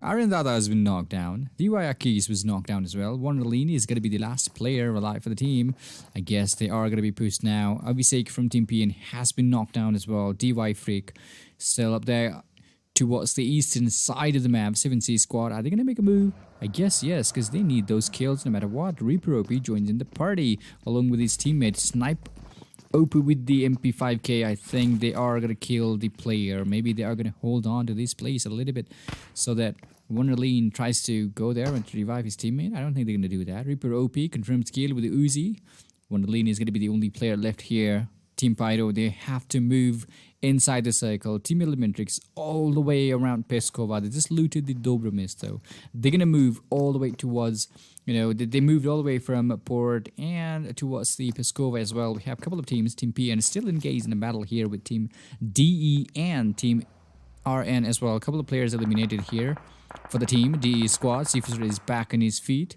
Arendada has been knocked down. DY Akis was knocked down as well. Wanderlini is going to be the last player alive for the team. I guess they are going to be pushed now. Abhishek from Team PN has been knocked down as well. DY Freak still up there towards the eastern side of the map. 7C squad, are they going to make a move? I guess yes, because they need those kills no matter what. Reaper OP joins in the party along with his teammate Snipe OP with the MP5K. I think they are going to kill the player. Maybe they are going to hold on to this place a little bit so that Wonderlean tries to go there and revive his teammate. I don't think they're going to do that. Reaper OP confirms kill with the Uzi. Wonderlean is going to be the only player left here. Team Pyro, they have to move inside the circle. Team Elementrix all the way around Peskova. They just looted the Dobromist though. They're going to move all the way towards, they moved all the way from Port and towards the Peskova as well. We have a couple of teams. Team PN still engaged in a battle here with Team DE and Team RN as well. A couple of players eliminated here for the team. DE squad. Seafazer is back on his feet.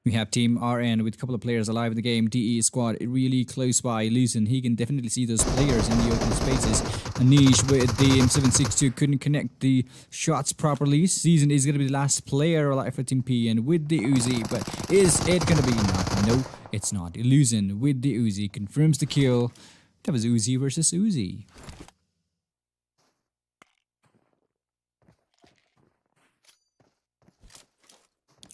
We have Team RN with a couple of players alive in the game. DE squad really close by. Lucen, he can definitely see those players in the open spaces. Anish with the M762 couldn't connect the shots properly. Season is going to be the last player alive for Team P and with the Uzi. But is it going to be enough? No, it's not. Lucen with the Uzi confirms the kill. That was Uzi versus Uzi.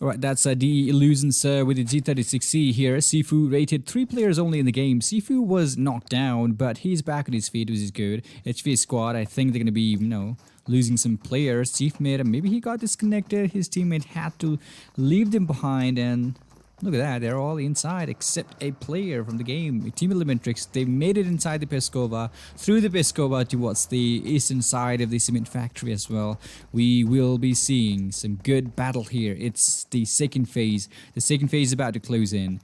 Alright, that's DE Illusions with the G36C here. Sifu rated 3 players only in the game. Sifu was knocked down, but he's back on his feet, which is good. HV squad, I think they're going to be, losing some players. Chief made him, maybe he got disconnected. His teammate had to leave them behind, and look at that, they're all inside except a player from the game. Team Elementrix, they made it inside the Peskova, through the Peskova towards the eastern side of the cement factory as well. We will be seeing some good battle here. It's the second phase. The second phase is about to close in.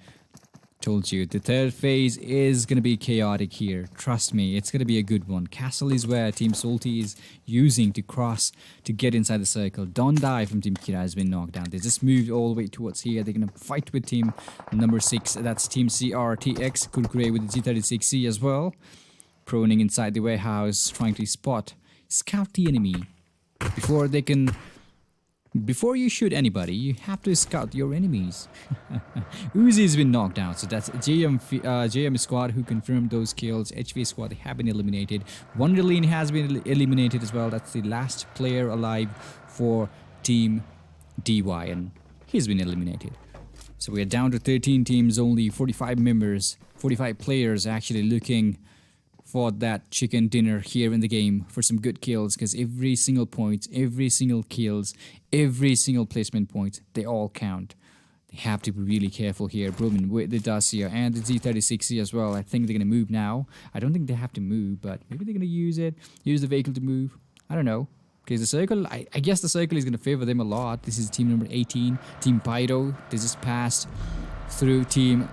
Told you, the third phase is going to be chaotic here. Trust me, it's going to be a good one. Castle is where Team Salty is using to cross to get inside the circle. Don't Die from Team Kira has been knocked down. They just moved all the way towards here. They're going to fight with Team number 6. That's Team CRTX. Kurkure with the G36C as well. Proning inside the warehouse, trying to scout the enemy. Before you shoot anybody, you have to scout your enemies. Uzi's been knocked down, so that's JM squad who confirmed those kills. HV squad, they have been eliminated. Wonderlean has been eliminated as well. That's the last player alive for Team DY, and he's been eliminated. So we are down to 13 teams, only 45 members, 45 players actually looking for that chicken dinner here in the game for some good kills, because every single point, every single kills, every single placement point, they all count. They have to be really careful here. Broman with the Dacia and the G36C as well. I think they're going to move now. I don't think they have to move, but maybe they're going to use the vehicle to move. I don't know. Because the circle, I guess the circle is going to favor them a lot. This is team number 18, Team Pyro. They just passed through Team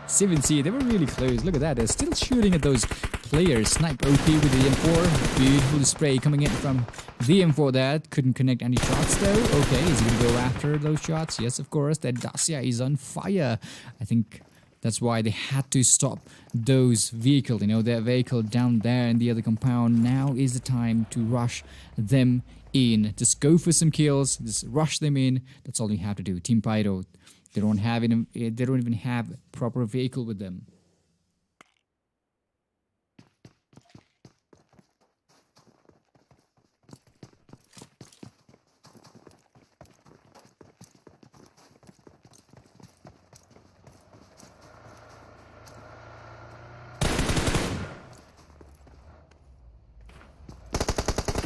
7C. They were really close. Look at that. They're still shooting at those players. Snipe OP with the M4. Beautiful spray coming in from the M4 there. Couldn't connect any shots though. Okay, is he going to go after those shots? Yes, of course. That Dacia is on fire. I think that's why they had to stop those vehicles. Their vehicle down there in the other compound. Now is the time to rush them in. Just go for some kills. Just rush them in. That's all you have to do. Team Pyro, they don't even have proper vehicle with them.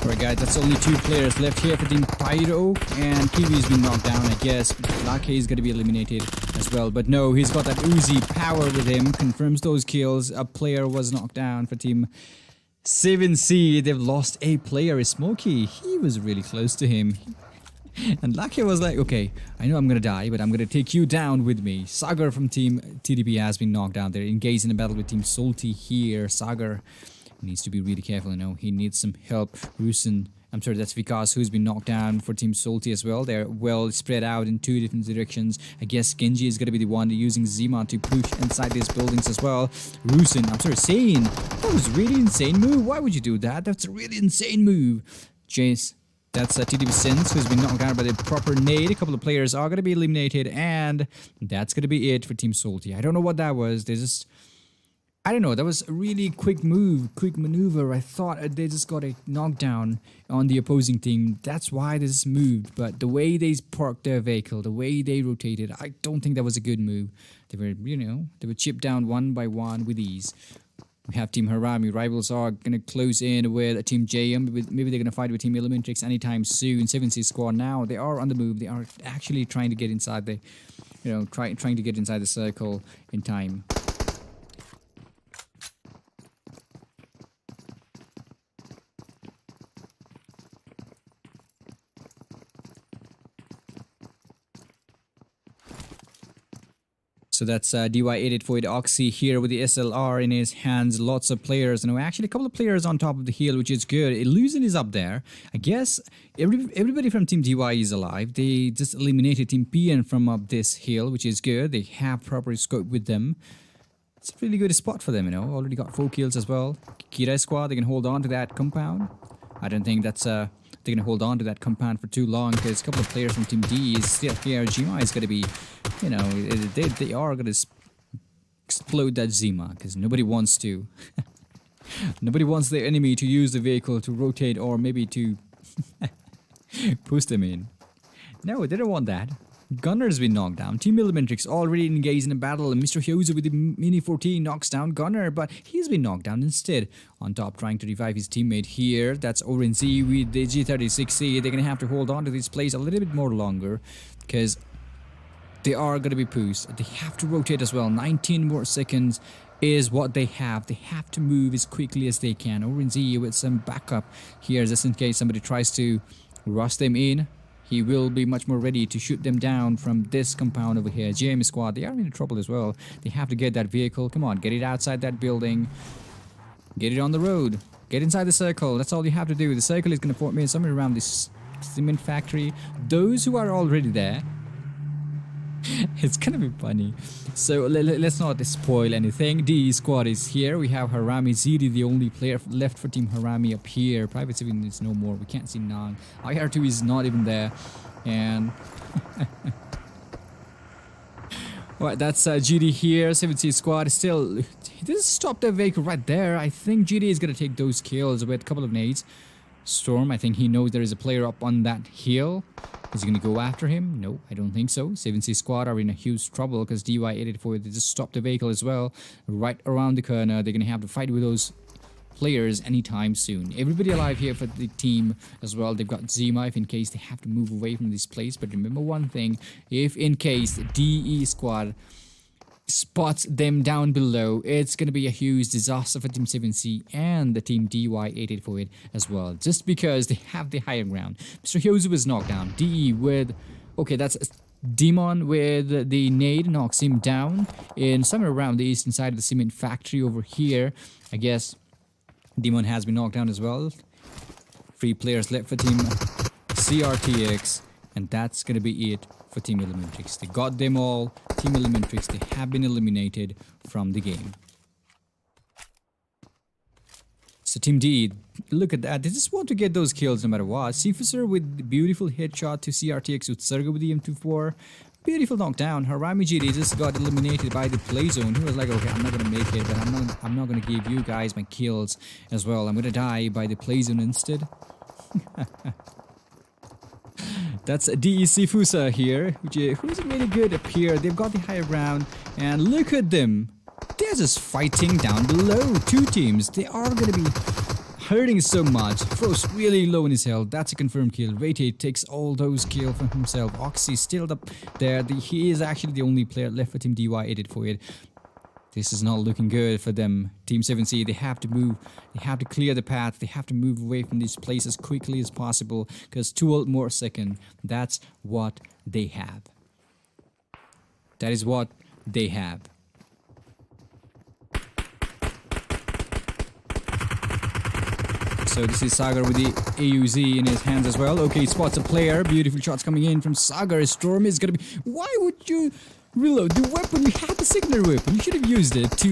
Alright guys, that's only 2 players left here for Team Pyro, and Kiwi's been knocked down, I guess. Lake is going to be eliminated as well, but no, he's got that Uzi power with him, confirms those kills. A player was knocked down for Team 7C. They've lost a player, Smokey. He was really close to him. And Lake was like, okay, I know I'm going to die, but I'm going to take you down with me. Sagar from Team TDP has been knocked down. They're engaged in a battle with Team Salty here. Sagar needs to be really careful, he needs some help. Rusin, I'm sorry, that's Vikas who's been knocked down for Team Salty as well. They're well spread out in 2 different directions. I guess Genji is going to be the one using Zima to push inside these buildings as well. Rusin, I'm sorry, Sane. That was a really insane move. Why would you do that? That's a really insane move. Jace. That's TTB Sins, who's been knocked out by the proper nade. A couple of players are going to be eliminated, and that's going to be it for Team Salty. I don't know what that was. They just... I don't know. That was a really quick move, quick maneuver. I thought they just got a knockdown on the opposing team. That's why they just moved. But the way they parked their vehicle, the way they rotated, I don't think that was a good move. They were, they were chipped down one by one with ease. We have Team Harami. Rivals are going to close in with Team JM. Maybe they're going to fight with Team Elementrix anytime soon. 7C squad now. They are on the move. They are actually trying to get inside the, trying to get inside the circle in time. So that's DY884 Oxy here with the SLR in his hands. Lots of players. And actually a couple of players on top of the hill, which is good. Illusion is up there. I guess everybody from Team DY is alive. They just eliminated Team PN from up this hill, which is good. They have proper scope with them. It's a really good spot for them, Already got 4 kills as well. Kira squad, they can hold on to that compound. I don't think that's... they're going to hold on to that compound for too long because a couple of players from Team D is still here. Zima is going to be, they are going to explode that Zima because nobody wants to. Nobody wants their enemy to use the vehicle to rotate or maybe to push them in. No, they don't want that. Gunner's been knocked down. Team Elementrix already engaged in a battle, and Mr. Hyozu with the Mini 14 knocks down Gunner, but he's been knocked down instead. On top, trying to revive his teammate here. That's Orange Z with the G36C. They're going to have to hold on to this place a little bit more longer, because they are going to be pushed. They have to rotate as well. 19 more seconds is what they have. They have to move as quickly as they can. Orange Z with some backup here, just in case somebody tries to rush them in. He will be much more ready to shoot them down from this compound over here. JM squad, they are in trouble as well. They have to get that vehicle. Come on, get it outside that building. Get it on the road. Get inside the circle. That's all you have to do. The circle is going to form somewhere around this cement factory. Those who are already there, it's gonna be funny. So let's not spoil anything. The squad is here. We have Harami Ziri, the only player left for Team Harami up here. Private 7 is no more. We can't see Nang. IR2 is not even there. And alright, that's GD here. 7C squad still. This stopped their vehicle right there. I think GD is gonna take those kills with a couple of nades. Storm, I think he knows there is a player up on that hill. Is he going to go after him? No, I don't think so. 7C squad are in a huge trouble because DY884, they just stopped the vehicle as well. Right around the corner. They're going to have to fight with those players anytime soon. Everybody alive here for the team as well. They've got Zima if in case they have to move away from this place. But remember one thing, if in case DE squad spots them down below, it's going to be a huge disaster for Team 7C and the Team DY884 as well, just because they have the higher ground. Mr. Hyozu was knocked down. DE with, okay, that's Demon with the nade knocks him down in somewhere around the eastern side of the cement factory over here. I guess Demon has been knocked down as well. 3 players left for Team CRTX, and that's going to be it for Team Elementrix. They got them all. Team Elementrix, they have been eliminated from the game. So Team D, look at that. They just want to get those kills no matter what. Seafuser with the beautiful headshot to CRTX with Serga with the M24. Beautiful knockdown. Harami GD just got eliminated by the play zone. He was like, okay, I'm not gonna make it, but I'm not gonna give you guys my kills as well. I'm gonna die by the play zone instead. That's DEC Fusa here, who's really good up here. They've got the higher ground, and look at them. They're just fighting down below. 2 teams. They are going to be hurting so much. Frost really low in his health. That's a confirmed kill. Rate takes all those kills from himself. Oxy still up there. He is actually the only player left for Team DY884. This is not looking good for them. Team 7C, they have to move. They have to clear the path. They have to move away from this place as quickly as possible because 2 more seconds. That's what they have. That is what they have. So this is Sagar with the AUZ in his hands as well. Okay, he spots a player. Beautiful shots coming in from Sagar. Storm is going to be... Why would you... reload the weapon? You had the secondary weapon. You should have used it to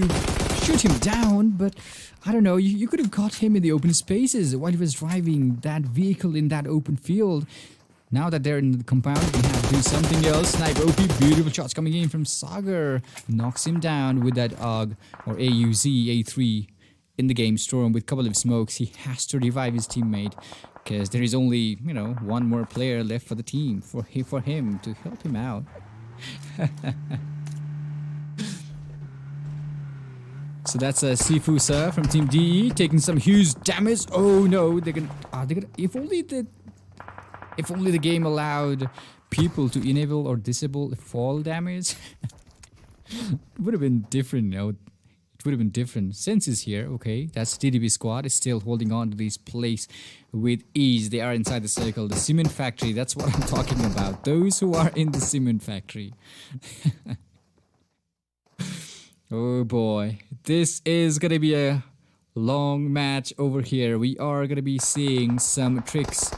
shoot him down, but I don't know, you could have caught him in the open spaces while he was driving that vehicle in that open field. Now that they're in the compound, we have to do something else. Sniper OP, beautiful shots coming in from Sagar. Knocks him down with that AUG or AUZ A3 in the game storm with a couple of smokes. He has to revive his teammate because there is only, you know, one more player left for the team for him to help him out. So that's a Sifusa from Team DE taking some huge damage. Oh no, they're gonna if only the game allowed people to enable or disable fall damage. It would have been different, you know. It would have been different. Sense is here, okay. That's TDP squad is still holding on to this place with ease. They are inside the circle. The cement factory, that's what I'm talking about. Those who are in the cement factory. Oh boy. This is gonna be a long match over here. We are gonna be seeing some tricks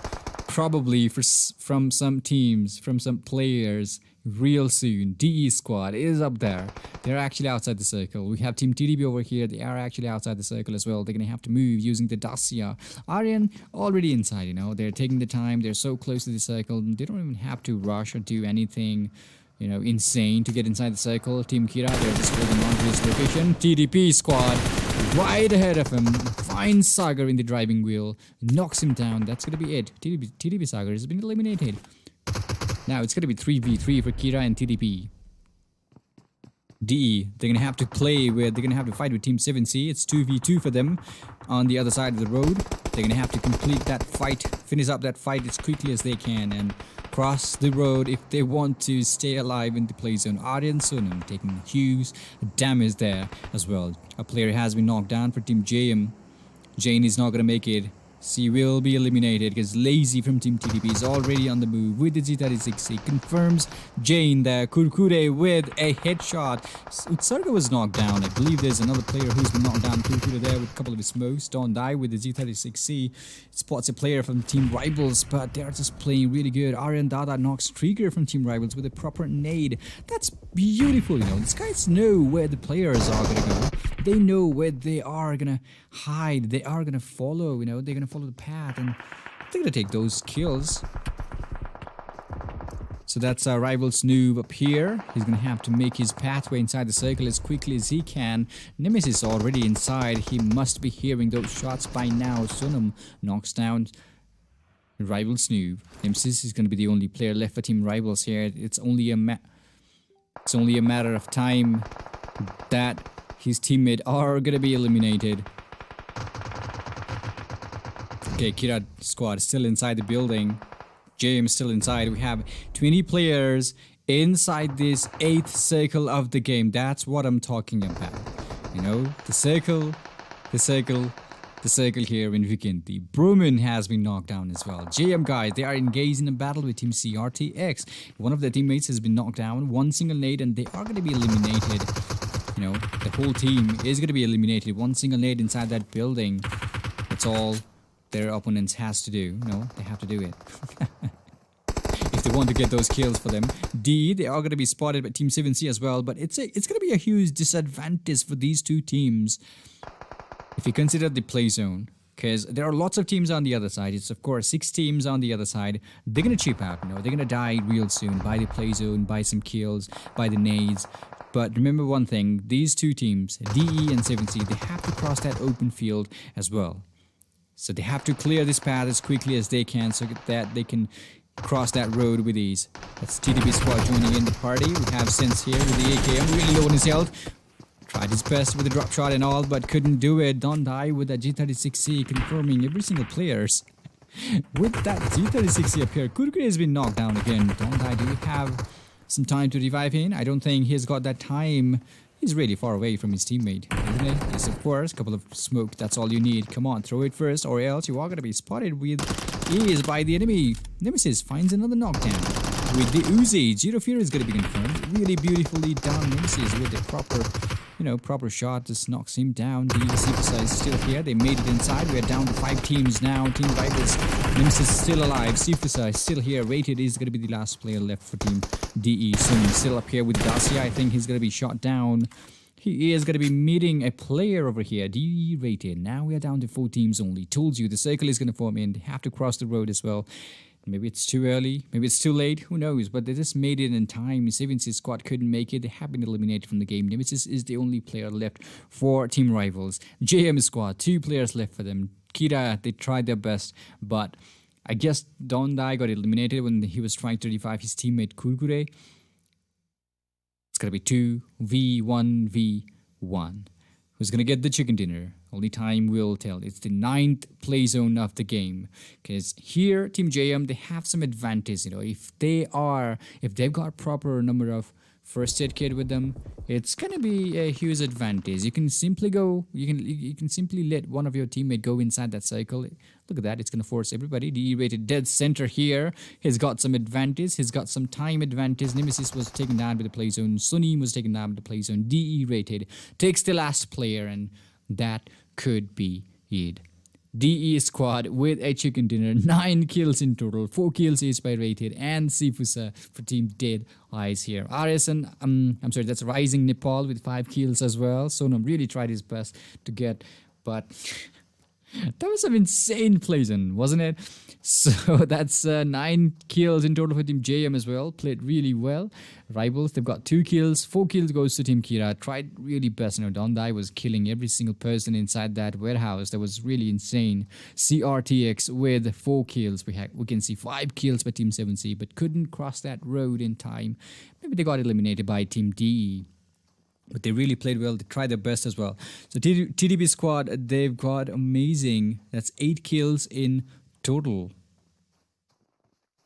probably from some teams, from some players real soon. DE squad is up there. They're actually outside the circle. We have Team TDB over here. They are actually outside the circle as well. They're gonna have to move using the Dacia. Aryan already inside, you know. They're taking the time. They're so close to the circle. They don't even have to rush or do anything, you know, insane to get inside the circle. Team Kira, they're just holding on to his location. TDP squad right ahead of him. Finds Sagar in the driving wheel. Knocks him down. That's gonna be it. TDP Sagar has been eliminated. Now it's gonna be 3v3 for Kira and TDP. DE, they're gonna have to fight with Team 7C. It's 2v2 for them on the other side of the road. They're gonna have to complete that fight, finish up that fight as quickly as they can and cross the road if they want to stay alive in the play zone. Aryan Sunam taking huge damage there as well. A player has been knocked down for Team JM. Jane is not gonna make it. She will be eliminated because Lazy from Team TDP is already on the move with the G36. He confirms Jane there. Kurkure with a headshot. Utsarga was knocked down. I believe there's another player who's been knocked down. Kurkure there with a couple of his smokes. Don't die with the G36C. Spots a player from Team Rivals, but they're just playing really good. Aryan Dada knocks Trigger from Team Rivals with a proper nade. That's beautiful, you know. These guys know where the players are gonna go. They know where they are gonna hide. They are gonna follow, you know. They're gonna follow the path and they're gonna take those kills. So that's our rival Snoob up here. He's gonna have to make his pathway inside the circle as quickly as he can. Nemesis already inside. He must be hearing those shots by now. Sunam knocks down rival Snoob. Nemesis is gonna be the only player left for Team Rivals here. It's only a matter of time that his teammate are gonna be eliminated. Okay, Kira squad still inside the building. James still inside. We have 20 players inside this 8th circle of the game. That's what I'm talking about. You know, the circle here in Vikinti. Bruman has been knocked down as well. JM guys, they are engaged in a battle with Team CRTX. One of their teammates has been knocked down. One single nade and they are going to be eliminated. You know, the whole team is going to be eliminated. One single nade inside that building. That's all their opponents has to do. No, they have to do it. If they want to get those kills for them. D, they are going to be spotted by Team 7C as well. But it's going to be a huge disadvantage for these two teams if you consider the play zone. Because there are lots of teams on the other side. It's of course 6 teams on the other side. They're going to chip out. You know, they're going to die real soon by the play zone, by some kills, by the nades. But remember one thing, these two teams, DE and 7C, they have to cross that open field as well. So they have to clear this path as quickly as they can so that they can cross that road with ease. That's TDP squad joining in the party. We have Sense here with the AKM, really low on his health. Tried his best with the drop shot and all, but couldn't do it. Don't die with that G36C, confirming every single players. With that G36C up here, Kurkure has been knocked down again. Don't die, do you have some time to revive him? I don't think he's got that time. He's really far away from his teammate, isn't it? Yes, of course. A couple of smoke, that's all you need. Come on, throw it first, or else you are going to be spotted with ease by the enemy. Nemesis finds another knockdown with the Uzi. Zero Fear is going to be confirmed. Really beautifully done. Nemesis with the proper shot. Just knocks him down. The Superstar is still here. They made it inside. We're down to 5 teams now. Team Rivals. Nemesis is still alive. Superstar is still here. Rated is going to be the last player left for Team DE. Soon still up here with Dacia. I think he's going to be shot down. he is going to be meeting a player over here, DE rated. Now we are down to 4 teams only. Told you the circle is going to form in. They have to cross the road as well. Maybe it's too early. Maybe it's too late. Who knows? But they just made it in time. 7C squad couldn't make it. They have been eliminated from the game. Nemesis is the only player left for team rivals. JM squad, 2 players left for them. Kira, they tried their best, but I guess Don Dai got eliminated when he was trying to revive his teammate Kurkure. It's going to be 2v1v1. Who's going to get the chicken dinner? Only time will tell. It's the 9th play zone of the game. Because here, Team JM, they have some advantage. You know, if they've got proper number of first aid kit with them, it's gonna be a huge advantage. You can simply let one of your teammate go inside that circle. Look at that, it's gonna force everybody. DE rated dead center here. He's got some advantage. He's got some time advantage. Nemesis was taken down with the play zone. Sunim was taken down with the play zone. DE rated takes the last player, and that could be it. DE squad with a chicken dinner, 9 kills in total, 4 kills each by rated, and Sifusa for Team Dead Eyes here. RS and I'm sorry, that's Rising Nepal with 5 kills as well. Sonam really tried his best to get, but that was some insane plays-in, wasn't it? So that's 9 kills in total for Team JM as well. Played really well. Rivals, they've got 2 kills. 4 kills goes to Team Kira. Tried really best. You know, Dondai was killing every single person inside that warehouse. That was really insane. CRTX with 4 kills. We can see 5 kills by Team 7C, but couldn't cross that road in time. Maybe they got eliminated by Team DE. But they really played well. They tried their best as well. So TDB squad, they've got amazing. That's 8 kills in total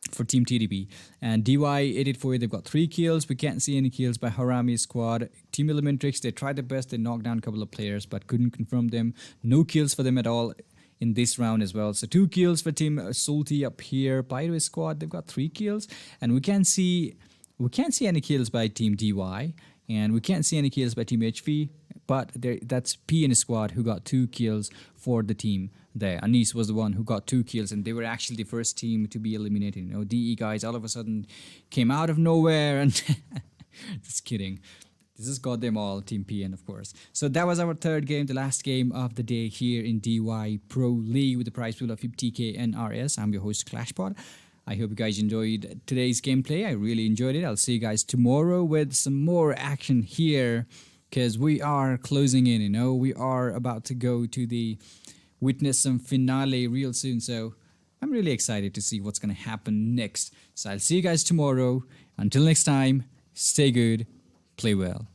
for Team TDB. And DY884, they've got 3 kills. We can't see any kills by Harami squad. Team Elementrix, they tried their best. They knocked down a couple of players, but couldn't confirm them. No kills for them at all in this round as well. So 2 kills for Team Salty up here. Pyro squad, they've got 3 kills. And we can't see any kills by Team DY. And we can't see any kills by Team HV, but that's PN squad who got 2 kills for the team there. Anis was the one who got 2 kills, and they were actually the first team to be eliminated. You know, DE guys all of a sudden came out of nowhere and just kidding. This has got them all, Team PN, of course. So that was our 3rd game, the last game of the day here in DY Pro League with the prize pool of 50k NRS. I'm your host, ClashPod. I hope you guys enjoyed today's gameplay. I really enjoyed it. I'll see you guys tomorrow with some more action here, because we are closing in, you know. We are about to go to witness some finale real soon. So I'm really excited to see what's going to happen next. So I'll see you guys tomorrow. Until next time, stay good, play well.